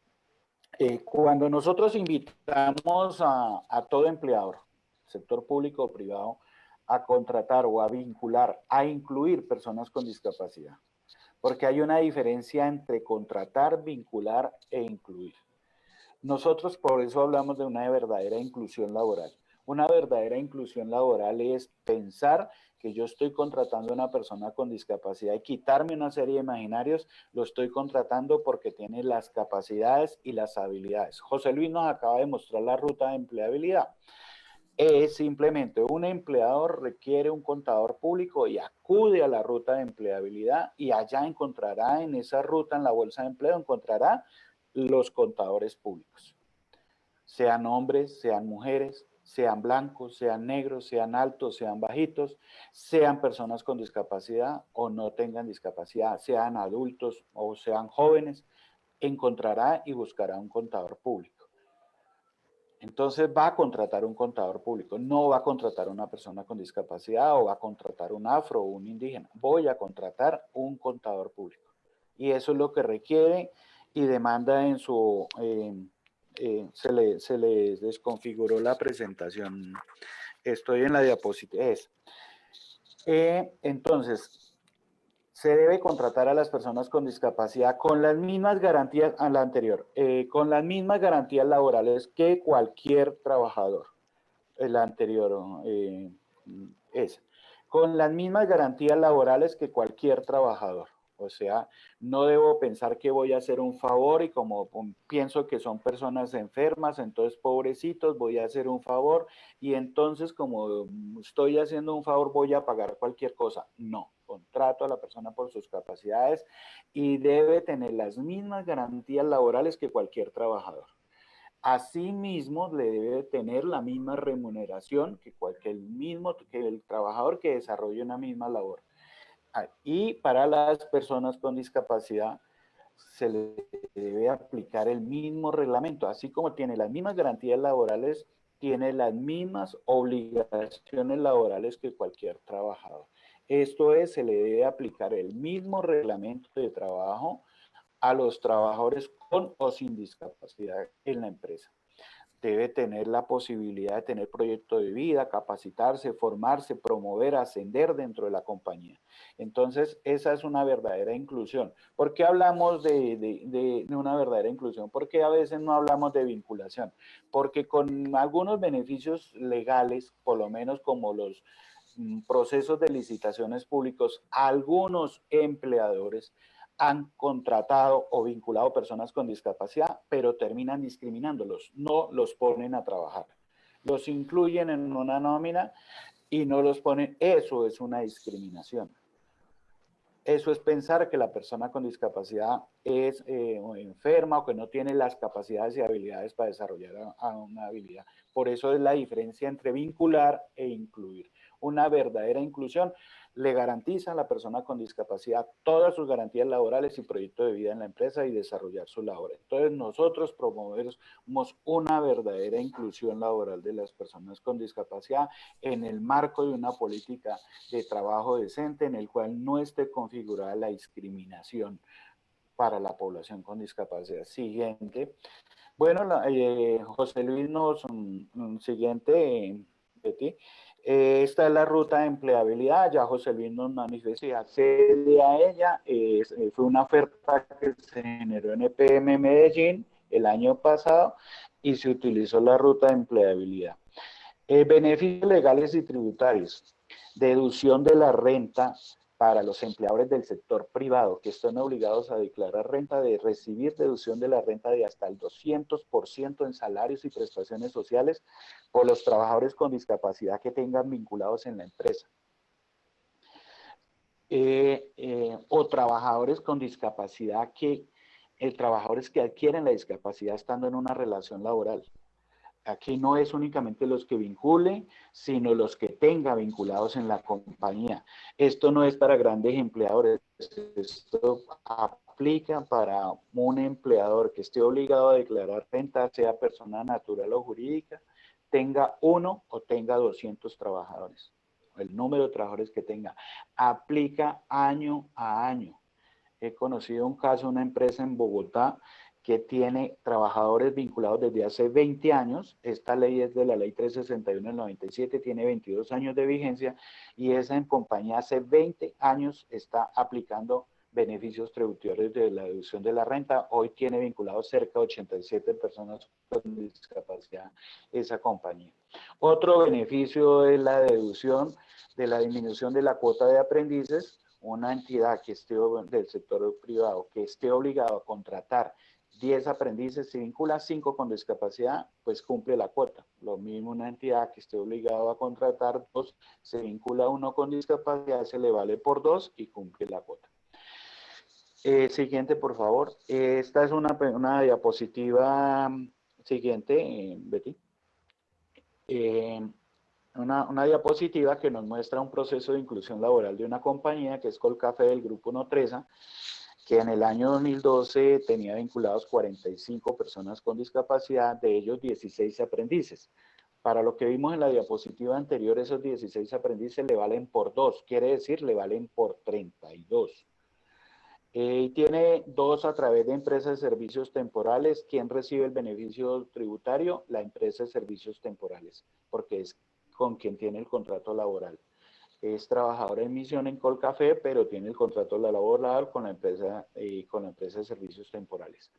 Cuando nosotros invitamos a todo empleador, sector público o privado, a contratar o a vincular, a incluir personas con discapacidad, porque hay una diferencia entre contratar, vincular e incluir. Nosotros por eso hablamos de una verdadera inclusión laboral. Una verdadera inclusión laboral es pensar que yo estoy contratando a una persona con discapacidad y quitarme una serie de imaginarios, lo estoy contratando porque tiene las capacidades y las habilidades. José Luis nos acaba de mostrar la ruta de empleabilidad. Es simplemente un empleador requiere un contador público y acude a la ruta de empleabilidad y allá encontrará en esa ruta, en la bolsa de empleo, encontrará los contadores públicos. Sean hombres, sean mujeres, sean blancos, sean negros, sean altos, sean bajitos, sean personas con discapacidad o no tengan discapacidad, sean adultos o sean jóvenes, encontrará y buscará un contador público. Entonces va a contratar un contador público, no va a contratar una persona con discapacidad o va a contratar un afro o un indígena. Voy a contratar un contador público. Y eso es lo que requiere y demanda en su... se le desconfiguró la presentación. Estoy en la diapositiva. Entonces, se debe contratar a las personas con discapacidad con las mismas garantías a la anterior, con las mismas garantías laborales que cualquier trabajador. La anterior es con las mismas garantías laborales que cualquier trabajador. O sea, no debo pensar que voy a hacer un favor y como pienso que son personas enfermas, entonces pobrecitos, voy a hacer un favor y entonces como estoy haciendo un favor voy a pagar cualquier cosa. No, contrato a la persona por sus capacidades y debe tener las mismas garantías laborales que cualquier trabajador. Asimismo, le debe tener la misma remuneración que el trabajador que desarrolle una misma labor. Y para las personas con discapacidad se le debe aplicar el mismo reglamento, así como tiene las mismas garantías laborales, tiene las mismas obligaciones laborales que cualquier trabajador. Esto es, se le debe aplicar el mismo reglamento de trabajo a los trabajadores con o sin discapacidad en la empresa. Debe tener la posibilidad de tener proyecto de vida, capacitarse, formarse, promover, ascender dentro de la compañía. Entonces, esa es una verdadera inclusión. ¿Por qué hablamos de una verdadera inclusión? Porque a veces no hablamos de vinculación. Porque con algunos beneficios legales, por lo menos como los procesos de licitaciones públicos, algunos empleadores han contratado o vinculado personas con discapacidad, pero terminan discriminándolos, no los ponen a trabajar. Los incluyen en una nómina y no los ponen. Eso es una discriminación. Eso es pensar que la persona con discapacidad es enferma o que no tiene las capacidades y habilidades para desarrollar una habilidad. Por eso es la diferencia entre vincular e incluir. Una verdadera inclusión le garantiza a la persona con discapacidad todas sus garantías laborales y proyecto de vida en la empresa y desarrollar su labor. Entonces nosotros promovemos una verdadera inclusión laboral de las personas con discapacidad en el marco de una política de trabajo decente en el cual no esté configurada la discriminación para la población con discapacidad. Siguiente. Bueno, José Luis siguiente, Betty. Esta es la ruta de empleabilidad, ya José Luis nos manifestó y accede a ella. Fue una oferta que se generó en EPM Medellín el año pasado y se utilizó la ruta de empleabilidad. Beneficios legales y tributarios. Deducción de la renta para los empleadores del sector privado que están obligados a declarar renta, de recibir deducción de la renta de hasta el 200% en salarios y prestaciones sociales por los trabajadores con discapacidad que tengan vinculados en la empresa. O trabajadores con discapacidad trabajadores que adquieren la discapacidad estando en una relación laboral. Aquí no es únicamente los que vinculen, sino los que tenga vinculados en la compañía. Esto no es para grandes empleadores, esto aplica para un empleador que esté obligado a declarar renta, sea persona natural o jurídica, tenga 1 o tenga 200 trabajadores. El número de trabajadores que tenga aplica año a año. He conocido un caso de una empresa en Bogotá que tiene trabajadores vinculados desde hace 20 años. Esta ley es de la ley 361 del 97, tiene 22 años de vigencia y esa en compañía hace 20 años está aplicando beneficios tributarios de la deducción de la renta. Hoy tiene vinculados cerca de 87 personas con discapacidad esa compañía. Otro beneficio es la deducción de la disminución de la cuota de aprendices. Una entidad que esté del sector privado que esté obligado a contratar 10 aprendices, se vincula 5 con discapacidad, pues cumple la cuota. Lo mismo una entidad que esté obligado a contratar 2, se vincula 1 con discapacidad, se le vale por 2 y cumple la cuota. Siguiente, por favor. Esta es una diapositiva siguiente, Betty. Una diapositiva que nos muestra un proceso de inclusión laboral de una compañía que es Colcafé del Grupo Nutresa, que en el año 2012 tenía vinculados 45 personas con discapacidad, de ellos 16 aprendices. Para lo que vimos en la diapositiva anterior, esos 16 aprendices le valen por 2, quiere decir, le valen por 32. Y tiene 2 a través de empresas de servicios temporales. ¿Quién recibe el beneficio tributario? La empresa de servicios temporales, porque es con quien tiene el contrato laboral. Es trabajador en misión en Colcafé, pero tiene el contrato laboral con la empresa de servicios temporales.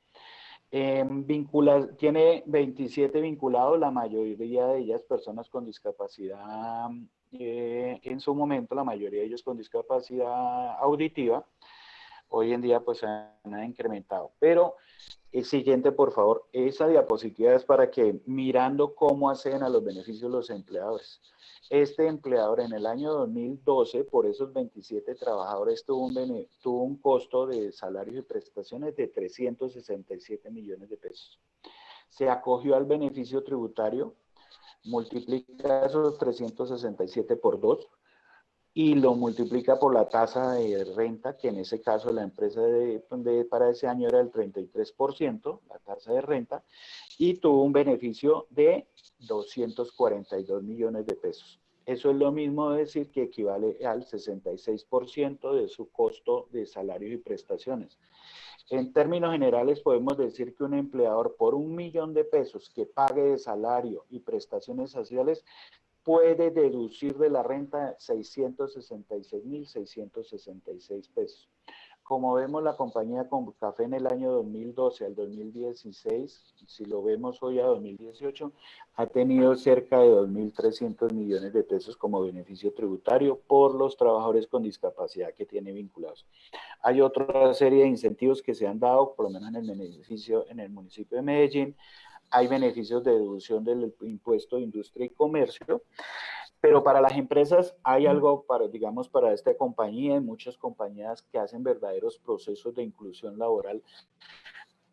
Tiene 27 vinculados, la mayoría de ellas personas con discapacidad, en su momento la mayoría de ellos con discapacidad auditiva. Hoy en día pues se han incrementado. Pero el siguiente, por favor, esa diapositiva es para que mirando cómo acceden a los beneficios los empleadores. Este empleador en el año 2012, por esos 27 trabajadores, tuvo un costo de salarios y prestaciones de 367 millones de pesos. Se acogió al beneficio tributario, multiplica esos 367 por 2, y lo multiplica por la tasa de renta, que en ese caso la empresa para ese año era el 33%, la tasa de renta, y tuvo un beneficio de 242 millones de pesos. Eso es lo mismo de decir que equivale al 66% de su costo de salarios y prestaciones. En términos generales podemos decir que un empleador por 1 millón de pesos que pague de salario y prestaciones sociales puede deducir de la renta 666.666 pesos. Como vemos, la compañía Colcafé en el año 2012 al 2016, si lo vemos hoy a 2018, ha tenido cerca de 2.300 millones de pesos como beneficio tributario por los trabajadores con discapacidad que tiene vinculados. Hay otra serie de incentivos que se han dado, por lo menos en el municipio de Medellín. Hay beneficios de deducción del impuesto de industria y comercio, pero para las empresas hay algo para esta compañía y muchas compañías que hacen verdaderos procesos de inclusión laboral.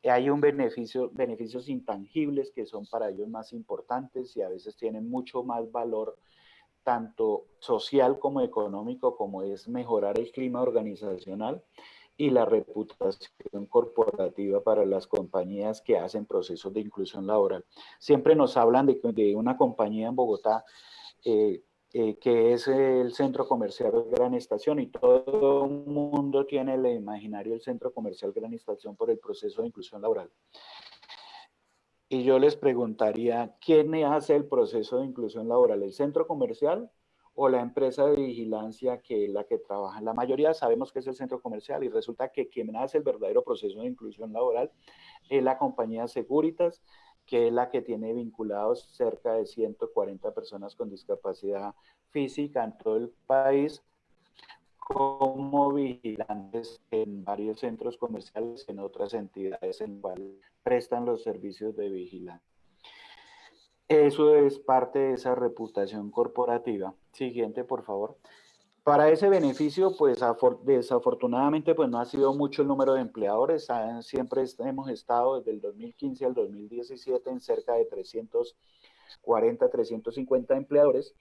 Hay beneficios intangibles que son para ellos más importantes y a veces tienen mucho más valor, tanto social como económico, como es mejorar el clima organizacional y la reputación corporativa para las compañías que hacen procesos de inclusión laboral. Siempre nos hablan de una compañía en Bogotá que es el centro comercial Gran Estación, y todo el mundo tiene el imaginario del centro comercial Gran Estación por el proceso de inclusión laboral. Y yo les preguntaría, ¿quién hace el proceso de inclusión laboral? ¿El centro comercial o la empresa de vigilancia que es la que trabaja? La mayoría sabemos que es el centro comercial y resulta que quien hace el verdadero proceso de inclusión laboral es la compañía Securitas, que es la que tiene vinculados cerca de 140 personas con discapacidad física en todo el país como vigilantes en varios centros comerciales, en otras entidades en las cuales prestan los servicios de vigilancia. Eso es parte de esa reputación corporativa. Siguiente, por favor. Para ese beneficio, pues desafortunadamente, pues no ha sido mucho el número de empleadores. Siempre hemos estado desde el 2015 al 2017 en cerca de 340, 350 empleadores.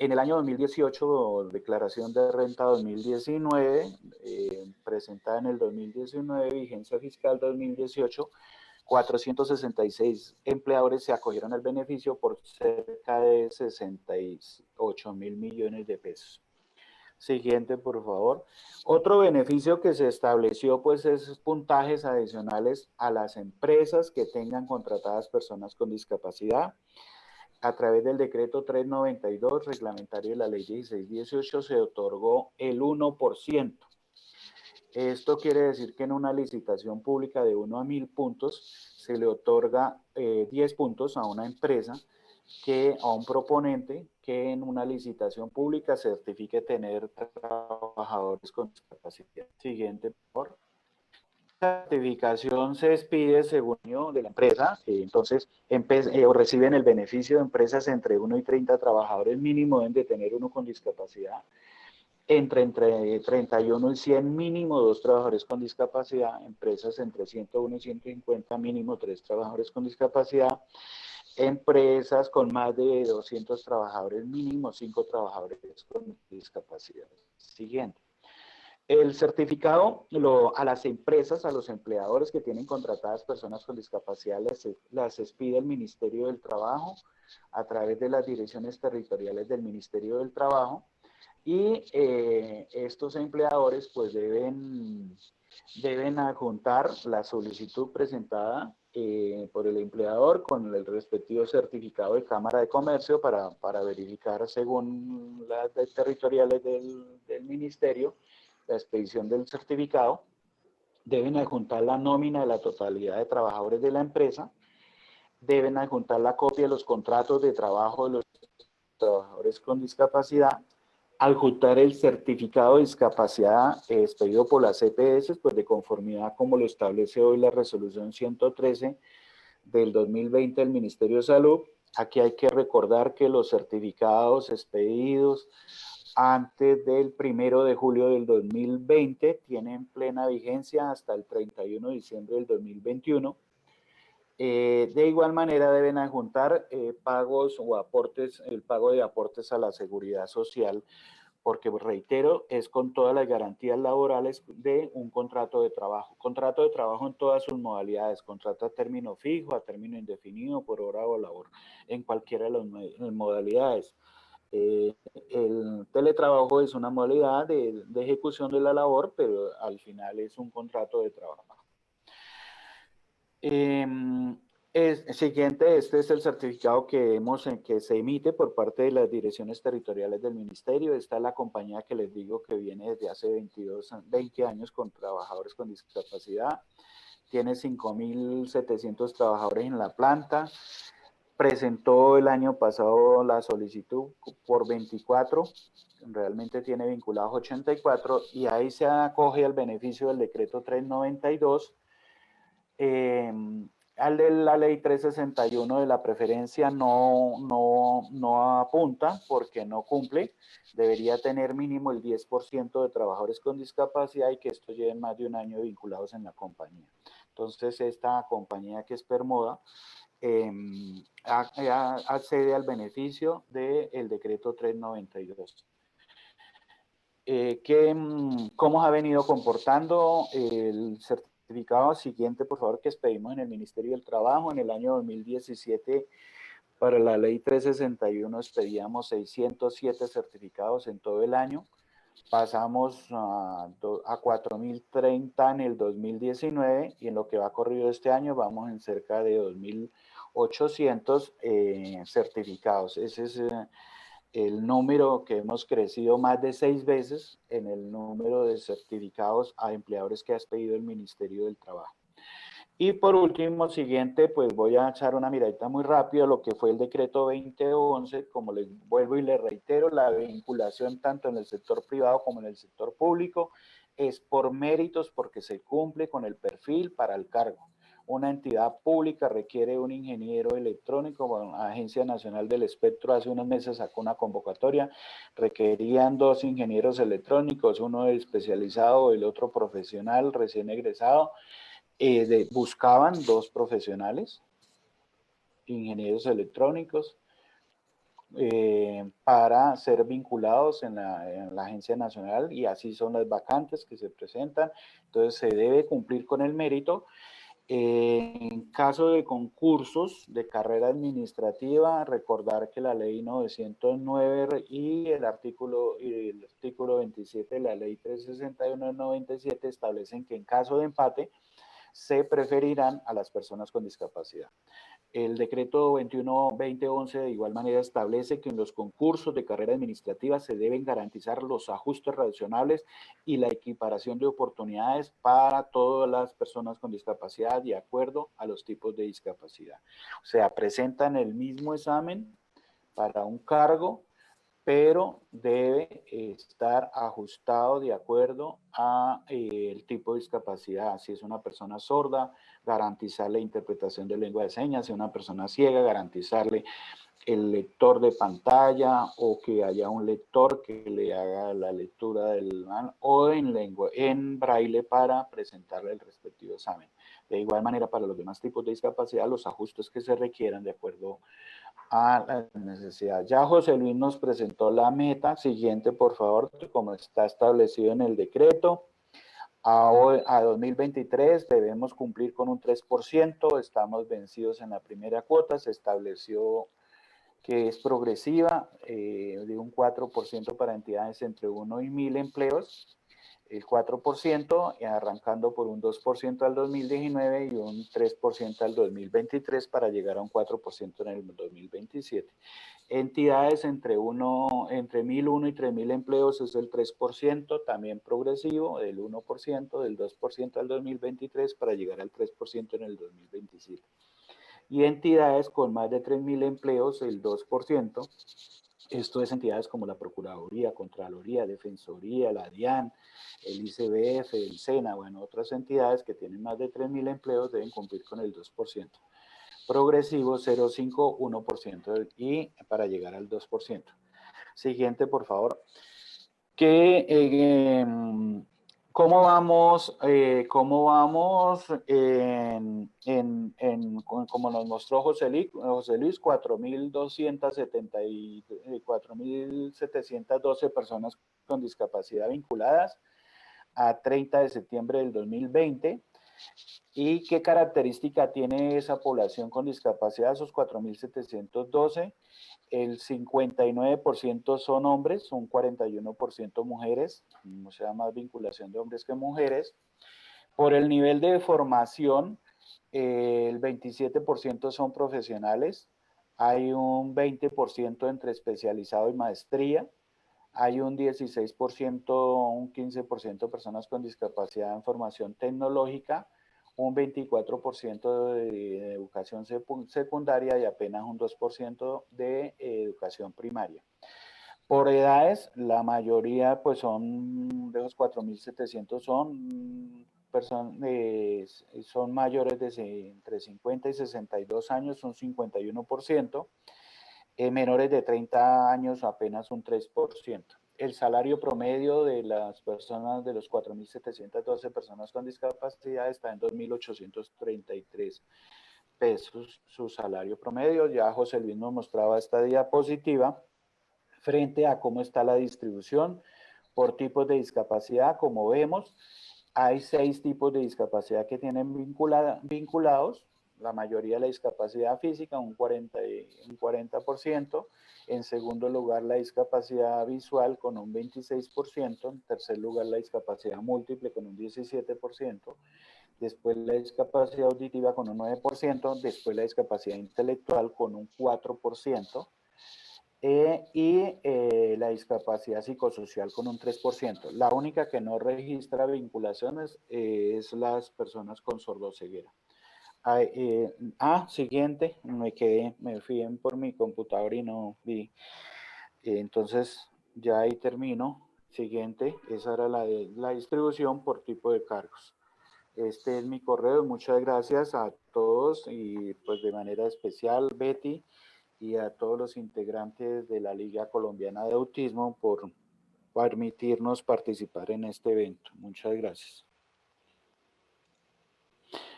En el año 2018, declaración de renta 2019, presentada en el 2019, vigencia fiscal 2018, 466 empleadores se acogieron al beneficio por cerca de 68.000 millones de pesos. Siguiente, por favor. Otro beneficio que se estableció, pues, es puntajes adicionales a las empresas que tengan contratadas personas con discapacidad. A través del decreto 392, reglamentario de la ley 1618, se otorgó el 1%. Esto quiere decir que en una licitación pública de 1 a 1.000 puntos, se le otorga 10 puntos a una empresa, a un proponente que en una licitación pública certifique tener trabajadores con discapacidad. Siguiente, por favor. La certificación se expide según de la empresa, entonces reciben el beneficio de empresas entre 1 y 30 trabajadores mínimo, deben de tener uno con discapacidad. entre 31 y 100 mínimo 2 trabajadores con discapacidad, empresas entre 101 y 150 mínimo 3 trabajadores con discapacidad, empresas con más de 200 trabajadores mínimo 5 trabajadores con discapacidad. Siguiente. El certificado a las empresas, a los empleadores que tienen contratadas personas con discapacidad, las expide el Ministerio del Trabajo a través de las direcciones territoriales del Ministerio del Trabajo, y estos empleadores pues deben adjuntar la solicitud presentada por el empleador con el respectivo certificado de Cámara de Comercio para verificar según las territoriales del Ministerio la expedición del certificado. Deben adjuntar la nómina de la totalidad de trabajadores de la empresa, deben adjuntar la copia de los contratos de trabajo de los trabajadores con discapacidad, adjuntar el certificado de discapacidad expedido por las EPS, pues de conformidad como lo establece hoy la resolución 113 del 2020 del Ministerio de Salud. Aquí hay que recordar que los certificados expedidos antes del 1 de julio del 2020 tienen plena vigencia hasta el 31 de diciembre del 2021. De igual manera deben adjuntar pagos o aportes, el pago de aportes a la seguridad social, porque reitero, es con todas las garantías laborales de un contrato de trabajo. Contrato de trabajo en todas sus modalidades, contrato a término fijo, a término indefinido, por hora o labor, en cualquiera de las modalidades. El teletrabajo es una modalidad de ejecución de la labor, pero al final es un contrato de trabajo. Siguiente, este es el certificado que se emite por parte de las direcciones territoriales del ministerio. Esta es la compañía que les digo que viene desde hace 20 años con trabajadores con discapacidad. Tiene 5.700 trabajadores en la planta. Presentó el año pasado la solicitud por 24, realmente tiene vinculados 84, y ahí se acoge al beneficio del decreto 392. Al de la ley 361 de la preferencia no apunta porque no cumple. Debería tener mínimo el 10% de trabajadores con discapacidad y que estos lleven más de un año vinculados en la compañía. Entonces, esta compañía que es Permoda accede al beneficio del decreto 392. ¿Cómo se ha venido comportando el certificado siguiente, por favor, que expedimos en el Ministerio del Trabajo? En el año 2017, para la ley 361, expedíamos 607 certificados en todo el año. Pasamos a 4.030 en el 2019, y en lo que va corrido este año vamos en cerca de 2.800 certificados. Ese es el número que hemos crecido más de 6 veces en el número de certificados a empleadores que ha expedido el Ministerio del Trabajo. Y por último, siguiente, pues voy a echar una miradita muy rápido a lo que fue el decreto 2011. Como les vuelvo y les reitero, la vinculación tanto en el sector privado como en el sector público es por méritos, porque se cumple con el perfil para el cargo. Una entidad pública requiere un ingeniero electrónico. Bueno, la Agencia Nacional del Espectro hace unos meses sacó una convocatoria, requerían 2 ingenieros electrónicos, uno especializado, el otro profesional recién egresado. Buscaban 2 profesionales, ingenieros electrónicos, para ser vinculados en la Agencia Nacional, y así son las vacantes que se presentan. Entonces se debe cumplir con el mérito. En caso de concursos de carrera administrativa, recordar que la ley 909 y el artículo 27 de la ley 361 del 97 establecen que en caso de empate se preferirán a las personas con discapacidad. El decreto 21-2011 de igual manera establece que en los concursos de carrera administrativa se deben garantizar los ajustes razonables y la equiparación de oportunidades para todas las personas con discapacidad de acuerdo a los tipos de discapacidad. O sea, presentan el mismo examen para un cargo, pero debe estar ajustado de acuerdo a el tipo de discapacidad. Si es una persona sorda, garantizarle interpretación de lengua de señas. Si es una persona ciega, garantizarle el lector de pantalla o que haya un lector que le haga la lectura del manual o en braille para presentarle el respectivo examen. De igual manera, para los demás tipos de discapacidad, los ajustes que se requieran de acuerdo a la necesidad. Ya José Luis nos presentó la meta. Siguiente, por favor, como está establecido en el decreto. A 2023 debemos cumplir con un 3%, estamos vencidos en la primera cuota, se estableció que es progresiva, de un 4% para entidades entre 1 y 1000 empleos, el 4%, arrancando por un 2% al 2019 y un 3% al 2023 para llegar a un 4% en el 2027. Entidades entre 1001 y 3000 empleos es el 3%, también progresivo, del 1%, del 2% al 2023 para llegar al 3% en el 2027. Y entidades con más de 3000 empleos, el 2%. Esto es entidades como la Procuraduría, Contraloría, Defensoría, la DIAN, el ICBF, el SENA, bueno, otras entidades que tienen más de 3000 empleos deben cumplir con el 2%. Progresivo 0,5, 1% y para llegar al 2%. Siguiente, por favor. ¿Cómo vamos como nos mostró José Luis, 4.712 personas con discapacidad vinculadas a 30 de septiembre del 2020? ¿Y qué característica tiene esa población con discapacidad, esos 4.712? El 59% son hombres, un 41% mujeres, o sea, más vinculación de hombres que mujeres. Por el nivel de formación, el 27% son profesionales, hay un 20% entre especializado y maestría, hay un 16%, un 15% de personas con discapacidad en formación tecnológica, un 24% de educación secundaria y apenas un 2% de educación primaria. Por edades, la mayoría pues son, de los 4.700 son mayores de entre 50 y 62 años, un 51%, menores de 30 años apenas un 3%. El salario promedio de las personas, de los 4.712 personas con discapacidad, está en 2.833 pesos su salario promedio. Ya José Luis nos mostraba esta diapositiva frente a cómo está la distribución por tipos de discapacidad. Como vemos, hay 6 tipos de discapacidad que tienen vinculados. La mayoría de la discapacidad física, un 40%. En segundo lugar, la discapacidad visual con un 26%. En tercer lugar, la discapacidad múltiple con un 17%. Después la discapacidad auditiva con un 9%. Después la discapacidad intelectual con un 4%. La discapacidad psicosocial con un 3%. La única que no registra vinculaciones es las personas con sordoceguera. Siguiente, me fui por mi computador y no vi. Entonces, ya ahí termino. Siguiente, esa era la distribución por tipo de cargos. Este es mi correo. Muchas gracias a todos y pues de manera especial Betty y a todos los integrantes de la Liga Colombiana de Autismo por permitirnos participar en este evento. Muchas gracias.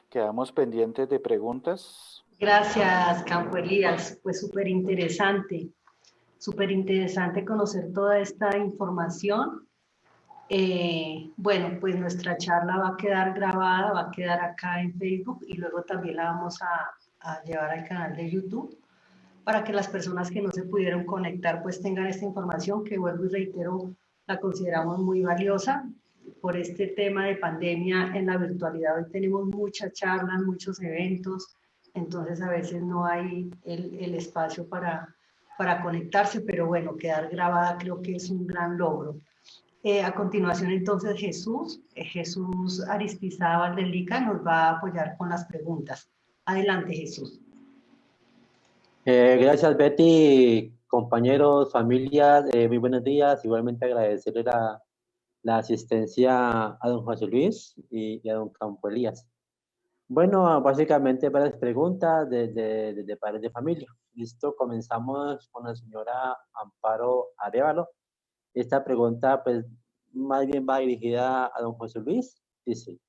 Quedamos pendientes de preguntas. Gracias, Campo Elías. Pues súper interesante conocer toda esta información. Bueno, pues nuestra charla va a quedar grabada, va a quedar acá en Facebook y luego también la vamos a llevar al canal de YouTube para que las personas que no se pudieron conectar pues tengan esta información que, vuelvo y reitero, la consideramos muy valiosa por este tema de pandemia en la virtualidad. Hoy tenemos muchas charlas, muchos eventos, entonces a veces no hay el espacio para conectarse, pero bueno, quedar grabada creo que es un gran logro. A continuación, entonces, Jesús Aristizábal del LICA nos va a apoyar con las preguntas. Adelante, Jesús. Gracias, Betty, compañeros, familias, muy buenos días. Igualmente agradecerle la asistencia a don José Luis y a don Campo Elías. Bueno, básicamente varias preguntas de padres de familia. Listo, comenzamos con la señora Amparo Arevalo. Esta pregunta, pues, más bien va dirigida a don José Luis. Dice,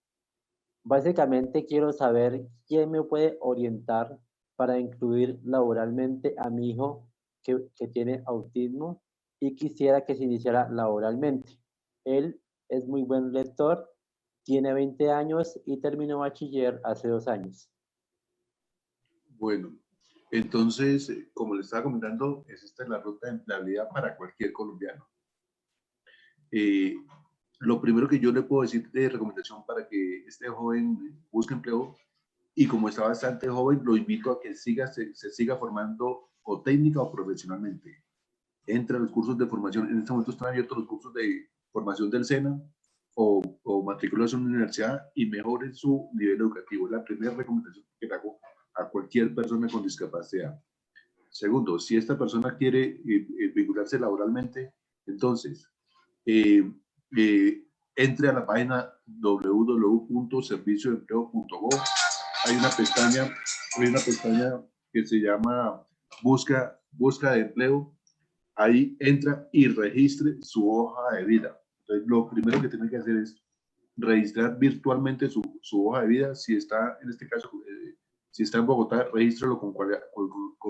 básicamente quiero saber quién me puede orientar para incluir laboralmente a mi hijo que tiene autismo y quisiera que se iniciara laboralmente. Él es muy buen lector, tiene 20 años y terminó bachiller hace 2 años. Bueno, entonces, como le estaba comentando, es esta la ruta de empleabilidad para cualquier colombiano. Eh, lo primero que yo le puedo decir de recomendación para que este joven busque empleo, y como está bastante joven, lo invito a que se siga formando o técnica o profesionalmente. Entre a los cursos de formación, en este momento están abiertos los cursos de formación del SENA o matricularse en una universidad y mejore su nivel educativo. Es la primera recomendación que le hago a cualquier persona con discapacidad. Segundo, si esta persona quiere vincularse laboralmente, entonces eh, eh, entre a la página www.serviciodeempleo.gov. Hay una pestaña que se llama busca de empleo. Ahí entra y registre su hoja de vida. Entonces, lo primero que tiene que hacer es registrar virtualmente su hoja de vida. Si está, en este caso, si está en Bogotá, regístrelo con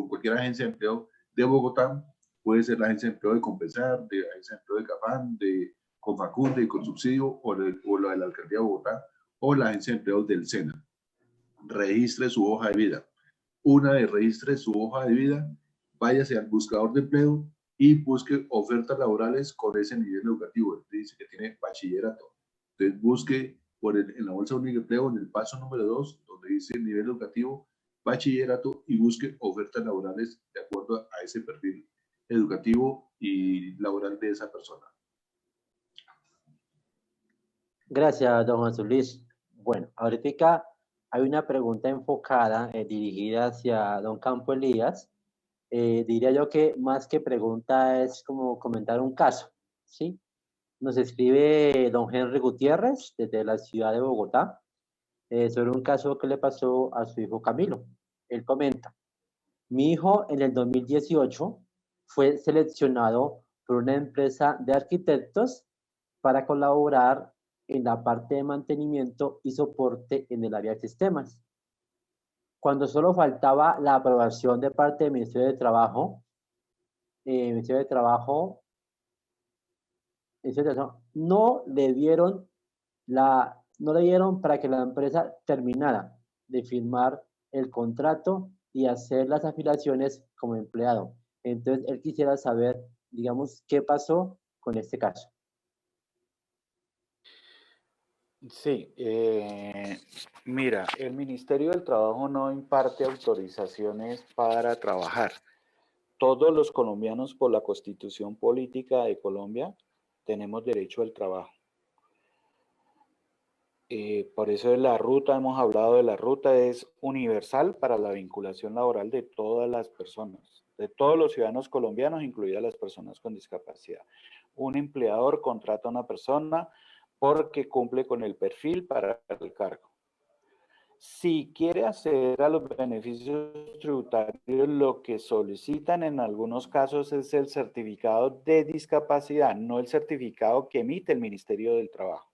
cualquier agencia de empleo de Bogotá. Puede ser la agencia de empleo de Compensar, de la agencia de empleo de Cafán, de Confacunde, de Consubsidio, o la de la Alcaldía de Bogotá, o la agencia de empleo del SENA. Registre su hoja de vida. Una vez registre su hoja de vida, váyase al buscador de empleo y busque ofertas laborales con ese nivel educativo. Dice que tiene bachillerato. Entonces busque en la bolsa única de empleo, en el paso número 2, donde dice nivel educativo, bachillerato, y busque ofertas laborales de acuerdo a ese perfil educativo y laboral de esa persona. Gracias, don José Luis. Bueno, ahorita hay una pregunta enfocada, dirigida hacia don Campo Elías. Diría yo que más que pregunta es como comentar un caso, ¿sí? Nos escribe don Henry Gutiérrez desde la ciudad de Bogotá, sobre un caso que le pasó a su hijo Camilo. Él comenta, mi hijo en el 2018 fue seleccionado por una empresa de arquitectos para colaborar en la parte de mantenimiento y soporte en el área de sistemas. Cuando solo faltaba la aprobación de parte del Ministerio de Trabajo, Ministerio de Trabajo, no le dieron para que la empresa terminara de firmar el contrato y hacer las afiliaciones como empleado. Entonces, él quisiera saber, digamos, qué pasó con este caso. Sí, mira, el Ministerio del Trabajo no imparte autorizaciones para trabajar. Todos los colombianos, por la Constitución Política de Colombia, tenemos derecho al trabajo. Por eso de la ruta, hemos hablado de la ruta, es universal para la vinculación laboral de todas las personas, de todos los ciudadanos colombianos, incluidas las personas con discapacidad. Un empleador contrata a una persona porque cumple con el perfil para el cargo. Si quiere acceder a los beneficios tributarios, lo que solicitan en algunos casos es el certificado de discapacidad, no el certificado que emite el Ministerio del Trabajo.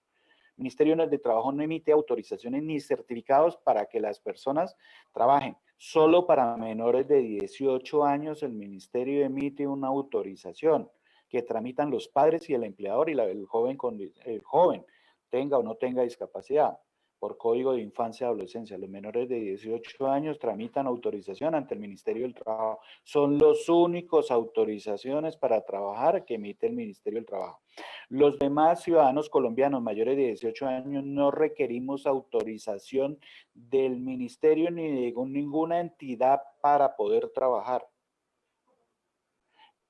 El Ministerio de Trabajo no emite autorizaciones ni certificados para que las personas trabajen. Solo para menores de 18 años el Ministerio emite una autorización que tramitan los padres y el empleador y el joven tenga o no tenga discapacidad. Por Código de Infancia y Adolescencia, los menores de 18 años tramitan autorización ante el Ministerio del Trabajo. Son los únicos autorizaciones para trabajar que emite el Ministerio del Trabajo. Los demás ciudadanos colombianos mayores de 18 años no requerimos autorización del ministerio ni de ninguna entidad para poder trabajar.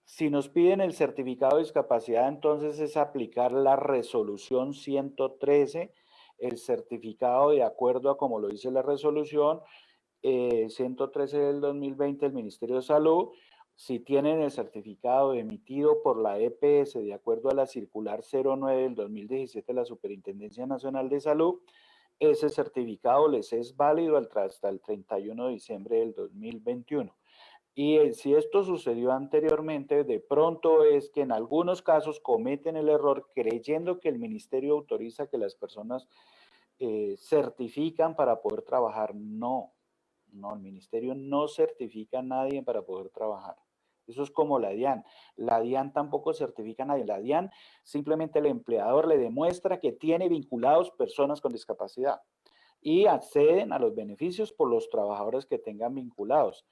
Si nos piden el certificado de discapacidad, entonces es aplicar la resolución 113, el certificado de acuerdo a como lo dice la resolución 113 del 2020 del Ministerio de Salud. Si tienen el certificado emitido por la EPS de acuerdo a la circular 09 del 2017 de la Superintendencia Nacional de Salud, ese certificado les es válido hasta el 31 de diciembre del 2021. Y si esto sucedió anteriormente, de pronto es que en algunos casos cometen el error creyendo que el ministerio autoriza que las personas certifican para poder trabajar. No, no, el ministerio no certifica a nadie para poder trabajar. Eso es como la DIAN. La DIAN tampoco certifica a nadie. La DIAN simplemente el empleador le demuestra que tiene vinculados personas con discapacidad y acceden a los beneficios por los trabajadores que tengan vinculados.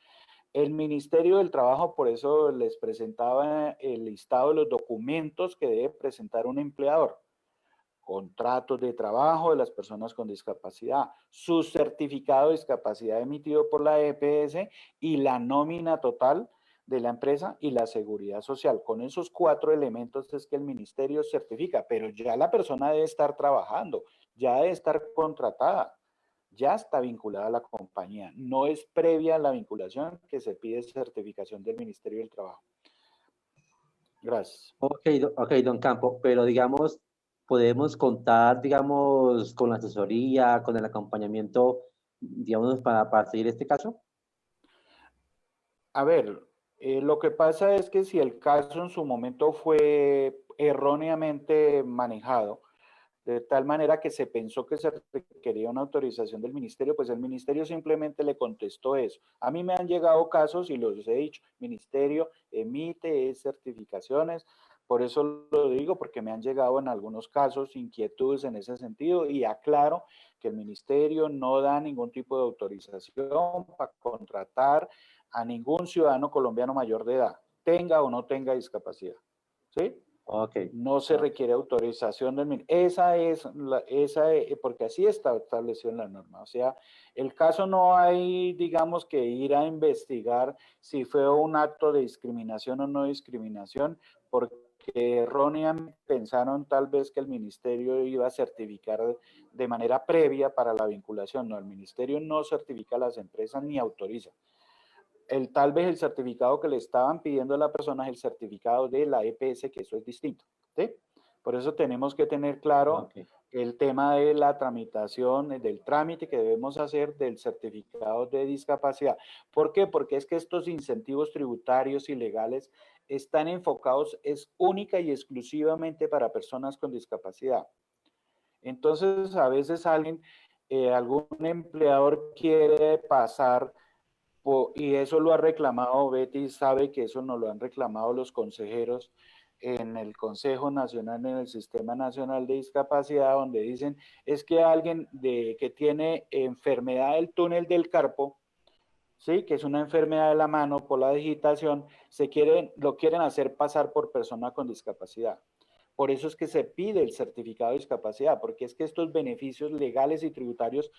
El Ministerio del Trabajo, por eso les presentaba el listado de los documentos que debe presentar un empleador. Contratos de trabajo de las personas con discapacidad, su certificado de discapacidad emitido por la EPS y la nómina total de la empresa y la seguridad social. Con esos 4 elementos es que el ministerio certifica, pero ya la persona debe estar trabajando, ya debe estar contratada, ya está vinculada a la compañía. No es previa a la vinculación que se pide certificación del Ministerio del Trabajo. Gracias. Ok, don Campo, pero digamos, podemos contar, digamos, con la asesoría, con el acompañamiento, digamos, para seguir este caso. A ver, lo que pasa es que si el caso en su momento fue erróneamente manejado, de tal manera que se pensó que se requería una autorización del ministerio, pues el ministerio simplemente le contestó eso. A mí me han llegado casos y los he dicho, ministerio emite certificaciones, por eso lo digo, porque me han llegado en algunos casos inquietudes en ese sentido y aclaro que el ministerio no da ningún tipo de autorización para contratar a ningún ciudadano colombiano mayor de edad, tenga o no tenga discapacidad. ¿Sí? Ok. No se requiere autorización del ministerio. Porque así está establecido en la norma. O sea, el caso no hay, digamos, que ir a investigar si fue un acto de discriminación o no discriminación, porque erróneamente pensaron tal vez que el ministerio iba a certificar de manera previa para la vinculación. No, el ministerio no certifica a las empresas ni autoriza. Tal vez el certificado que le estaban pidiendo a la persona es el certificado de la EPS, que eso es distinto, ¿sí? Por eso tenemos que tener claro el tema de la tramitación, del trámite que debemos hacer del certificado de discapacidad. ¿Por qué? Porque es que estos incentivos tributarios y legales están enfocados, es única y exclusivamente para personas con discapacidad. Entonces, a veces algún empleador quiere pasar y eso lo ha reclamado Betty, sabe que eso nos lo han reclamado los consejeros en el Consejo Nacional, en el Sistema Nacional de Discapacidad, donde dicen, es que alguien que tiene enfermedad del túnel del carpo, ¿sí? Que es una enfermedad de la mano por la digitación, lo quieren hacer pasar por persona con discapacidad. Por eso es que se pide el certificado de discapacidad, porque es que estos beneficios legales y tributarios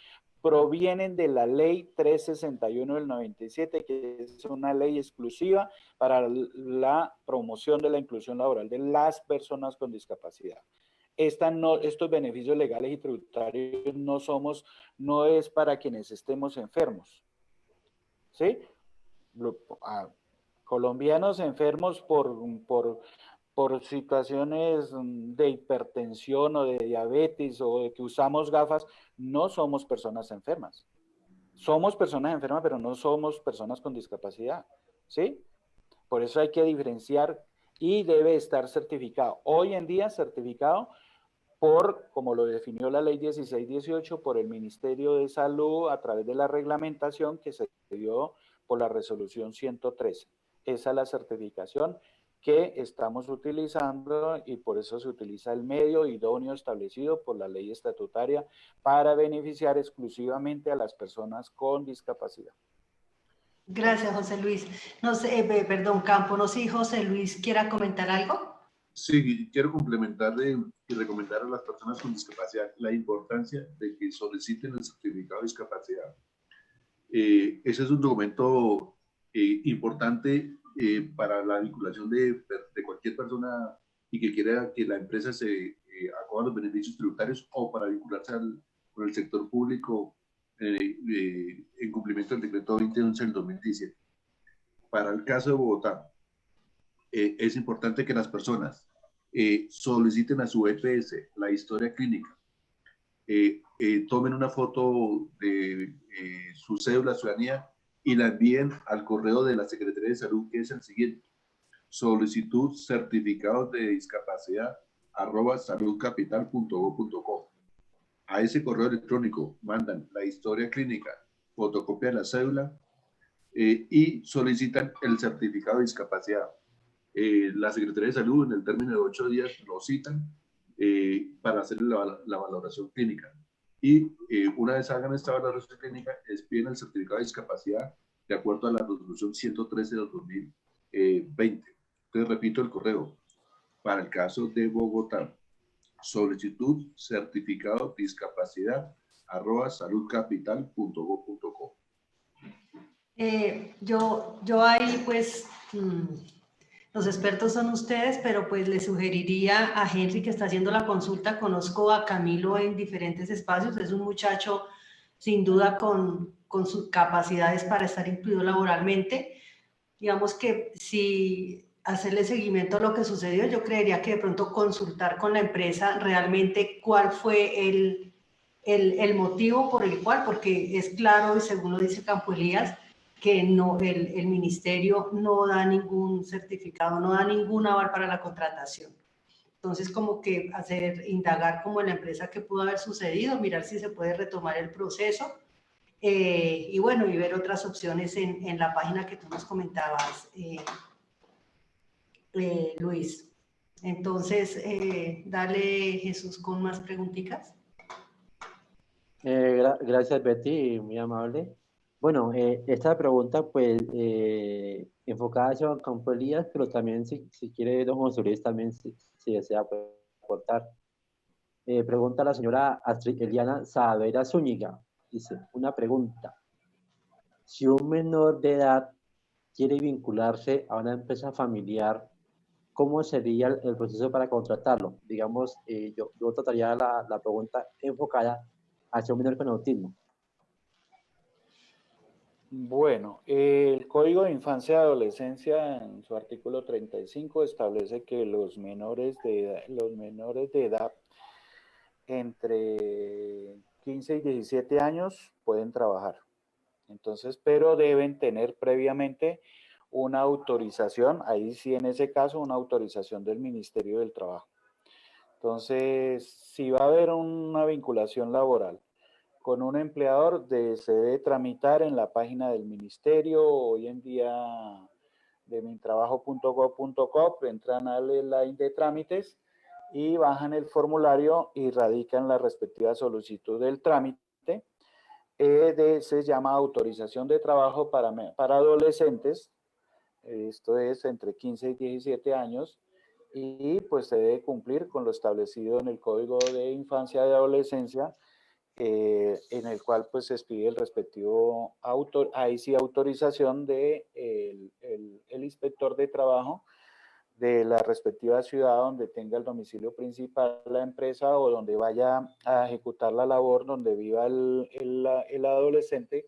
provienen de la ley 361 del 97, que es una ley exclusiva para la promoción de la inclusión laboral de las personas con discapacidad. Estos beneficios legales y tributarios no es para quienes estemos enfermos, ¿sí? Colombianos enfermos por situaciones de hipertensión o de diabetes o de que usamos gafas, no somos personas enfermas. Somos personas enfermas, pero no somos personas con discapacidad, ¿sí? Por eso hay que diferenciar y debe estar certificado. Hoy en día certificado como lo definió la ley 1618, por el Ministerio de Salud a través de la reglamentación que se dio por la resolución 113. Esa es la certificación que estamos utilizando y por eso se utiliza el medio idóneo establecido por la ley estatutaria para beneficiar exclusivamente a las personas con discapacidad. Gracias, José Luis. No sé, perdón, Campo, no sé si José Luis quiera comentar algo. Sí, quiero complementarle y recomendar a las personas con discapacidad la importancia de que soliciten el certificado de discapacidad. Ese es un documento importante para la vinculación de cualquier persona y que quiera que la empresa se acoja a los beneficios tributarios o para vincularse con el sector público en cumplimiento del decreto 2011 del 2017. Para el caso de Bogotá, es importante que las personas soliciten a su EPS la historia clínica tomen una foto de su cédula de ciudadanía y la envíen al correo de la Secretaría de Salud, que es el siguiente: solicitud certificados de discapacidad @saludcapital.gov.co. A ese correo electrónico mandan la historia clínica, fotocopia de la cédula y solicitan el certificado de discapacidad. La Secretaría de Salud, en el término de 8 días, lo citan para hacer la valoración clínica. Y una vez hagan esta valoración clínica, les piden el certificado de discapacidad de acuerdo a la resolución 113 de 2020. Entonces, repito el correo. Para el caso de Bogotá, solicitud certificado discapacidad @saludcapital.gov.co. Yo ahí pues, los expertos son ustedes, pero pues le sugeriría a Henry, que está haciendo la consulta. Conozco a Camilo en diferentes espacios, es un muchacho sin duda con sus capacidades para estar incluido laboralmente. Digamos que si hacerle seguimiento a lo que sucedió, yo creería que de pronto consultar con la empresa realmente cuál fue el motivo por el cual, porque es claro, y según lo dice Campo Elías, que no, el ministerio no da ningún certificado, no da ningún aval para la contratación. Entonces, como que indagar como en la empresa qué pudo haber sucedido, mirar si se puede retomar el proceso. Y bueno, y ver otras opciones en la página que tú nos comentabas, Luis. Entonces, dale, Jesús, con más preguntitas. Gracias, Betty, muy amable. Bueno, esta pregunta, pues, enfocada hacia don Campo Elías, pero también, si quiere, don José Luis, también, si desea, puede aportar. Pregunta la señora Astrid Eliana Saavedra Zúñiga. Dice, una pregunta. Si un menor de edad quiere vincularse a una empresa familiar, ¿cómo sería el proceso para contratarlo? Digamos, yo trataría la pregunta enfocada hacia un menor con autismo. Bueno, el Código de Infancia y Adolescencia en su artículo 35 establece que los menores de edad entre 15 y 17 años pueden trabajar. Entonces, pero deben tener previamente una autorización, ahí sí en ese caso una autorización del Ministerio del Trabajo. Entonces, si va a haber una vinculación laboral con un empleador, se debe tramitar en la página del ministerio, hoy en día de mintrabajo.gov.co, entran al line de trámites y bajan el formulario y radican la respectiva solicitud del trámite. Se llama autorización de trabajo para adolescentes, esto es entre 15 y 17 años, y pues se debe cumplir con lo establecido en el Código de Infancia y Adolescencia, en el cual pues se pide el respectivo autorización de el inspector de trabajo de la respectiva ciudad donde tenga el domicilio principal la empresa o donde vaya a ejecutar la labor, donde viva el adolescente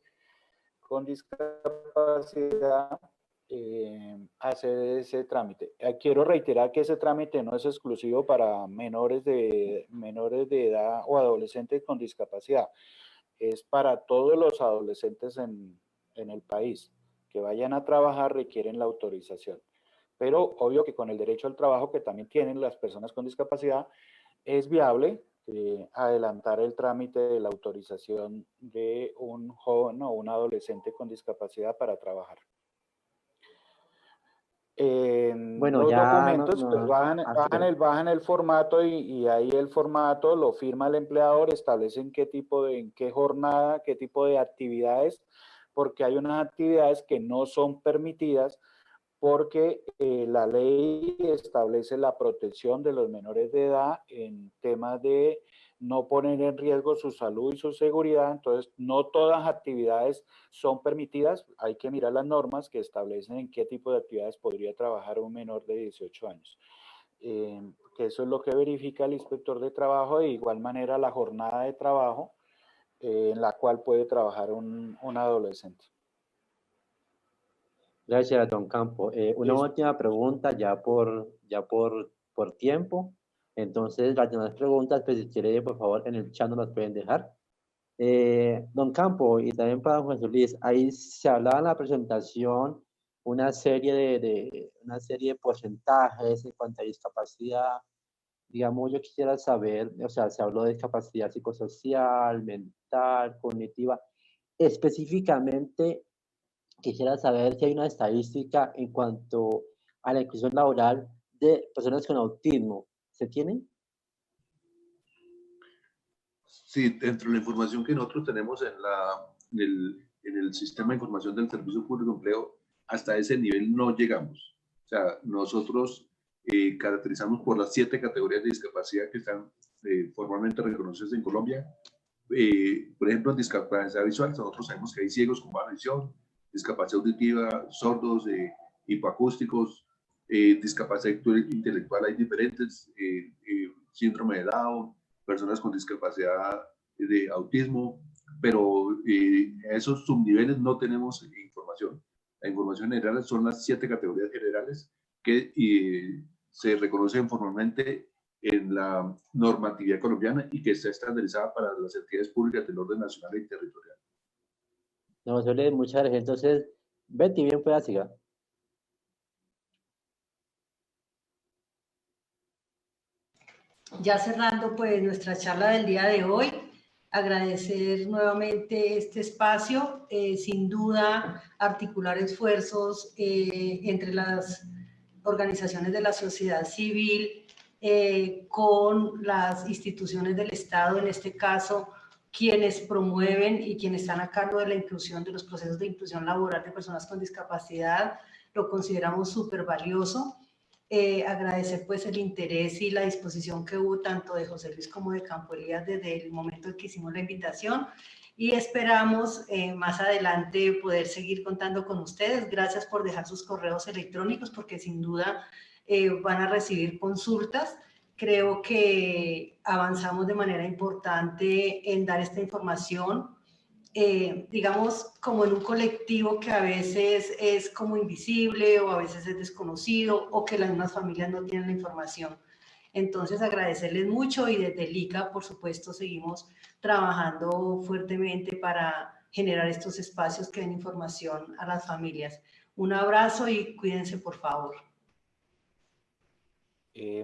con discapacidad, hacer ese trámite. Quiero reiterar que ese trámite no es exclusivo para menores de edad o adolescentes con discapacidad, es para todos los adolescentes en el país que vayan a trabajar, requieren la autorización. Pero obvio que con el derecho al trabajo que también tienen las personas con discapacidad, es viable adelantar el trámite de la autorización de un joven o un adolescente con discapacidad para trabajar. Bueno, los ya documentos pues, bajan el formato y ahí el formato lo firma el empleador, establecen en qué jornada, qué tipo de actividades, porque hay unas actividades que no son permitidas porque la ley establece la protección de los menores de edad en temas de no poner en riesgo su salud y su seguridad. Entonces, no todas las actividades son permitidas. Hay que mirar las normas que establecen en qué tipo de actividades podría trabajar un menor de 18 años. Que eso es lo que verifica el inspector de trabajo. De igual manera, la jornada de trabajo en la cual puede trabajar un adolescente. Gracias, don Campo. Una última pregunta ya por tiempo. Entonces, las demás preguntas, pues si quiere, por favor, en el chat nos las pueden dejar. Don Campo, y también para don José Luis, ahí se hablaba en la presentación una serie una serie de porcentajes en cuanto a discapacidad. Digamos, yo quisiera saber, o sea, se habló de discapacidad psicosocial, mental, cognitiva. Específicamente, quisiera saber si hay una estadística en cuanto a la inclusión laboral de personas con autismo. ¿Se tiene? Sí, dentro de la información que nosotros tenemos en el sistema de información del Servicio Público de Empleo, hasta ese nivel no llegamos. O sea, nosotros caracterizamos por las 7 categorías de discapacidad que están formalmente reconocidas en Colombia. Por ejemplo, en discapacidad visual, nosotros sabemos que hay ciegos con baja visión, discapacidad auditiva, sordos, hipoacústicos, discapacidad intelectual, hay diferentes, síndrome de Down, personas con discapacidad de autismo, pero esos subniveles no tenemos información. La información general son las 7 categorías generales que se reconocen formalmente en la normatividad colombiana y que está estandarizada para las entidades públicas del orden nacional y territorial. No, José Luis, muchas gracias. Entonces, Betty, bien pueda siga. Ya cerrando pues nuestra charla del día de hoy, agradecer nuevamente este espacio, sin duda articular esfuerzos entre las organizaciones de la sociedad civil con las instituciones del Estado, en este caso quienes promueven y quienes están a cargo de la inclusión, de los procesos de inclusión laboral de personas con discapacidad, lo consideramos súper valioso. Agradecer pues el interés y la disposición que hubo tanto de José Luis como de Campo Elías desde el momento en que hicimos la invitación y esperamos más adelante poder seguir contando con ustedes. Gracias por dejar sus correos electrónicos porque sin duda van a recibir consultas. Creo que avanzamos de manera importante en dar esta información. Digamos, como en un colectivo que a veces es como invisible o a veces es desconocido o que las mismas familias no tienen la información. Entonces, agradecerles mucho y desde el ICA, por supuesto, seguimos trabajando fuertemente para generar estos espacios que den información a las familias. Un abrazo y cuídense, por favor.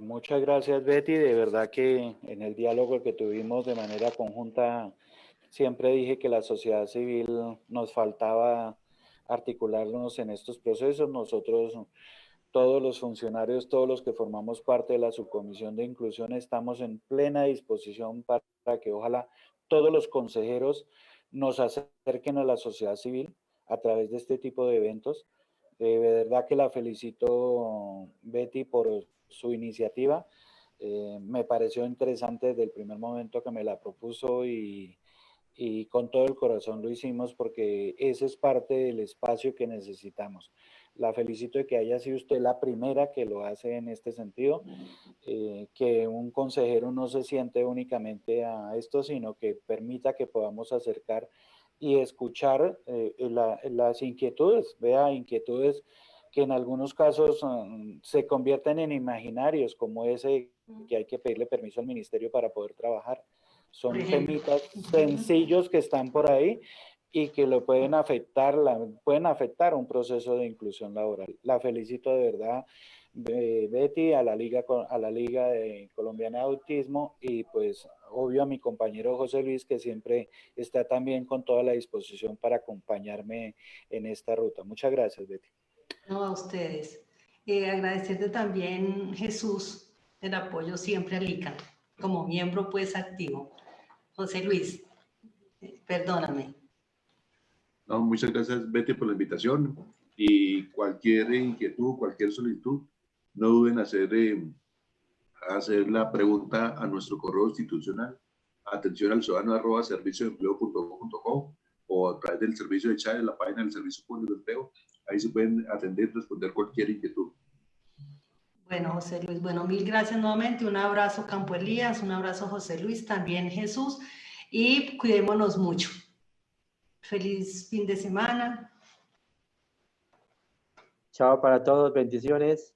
Muchas gracias, Betty. De verdad que en el diálogo que tuvimos de manera conjunta, siempre dije que la sociedad civil nos faltaba articularnos en estos procesos. Nosotros, todos los funcionarios, todos los que formamos parte de la subcomisión de inclusión, estamos en plena disposición para que ojalá todos los consejeros nos acerquen a la sociedad civil a través de este tipo de eventos. De verdad que la felicito, Betty, por su iniciativa. Me pareció interesante desde el primer momento que me la propuso y con todo el corazón lo hicimos porque ese es parte del espacio que necesitamos. La felicito de que haya sido usted la primera que lo hace en este sentido, que un consejero no se siente únicamente a esto, sino que permita que podamos acercar y escuchar las inquietudes, vea, inquietudes que en algunos casos se convierten en imaginarios, como ese que hay que pedirle permiso al ministerio para poder trabajar. Son temitas sencillos que están por ahí y que lo pueden afectar, pueden afectar un proceso de inclusión laboral. La felicito de verdad, Betty, a la Liga Colombiana de Autismo y pues obvio a mi compañero José Luis, que siempre está también con toda la disposición para acompañarme en esta ruta. Muchas gracias, Betty. No, a ustedes. Agradecerte también, Jesús, el apoyo siempre al ICA, como miembro pues activo. José Luis, perdóname. No, muchas gracias, Betty, por la invitación y cualquier inquietud, cualquier solicitud, no duden en hacer la pregunta a nuestro correo institucional, atención al ciudadano @serviciodeempleo.gov.co o a través del servicio de chat en la página del Servicio Público de Empleo. Ahí se pueden atender, responder cualquier inquietud. Bueno, José Luis, bueno, mil gracias nuevamente. Un abrazo, Campo Elías, un abrazo, José Luis, también Jesús, y cuidémonos mucho. Feliz fin de semana. Chao para todos, bendiciones.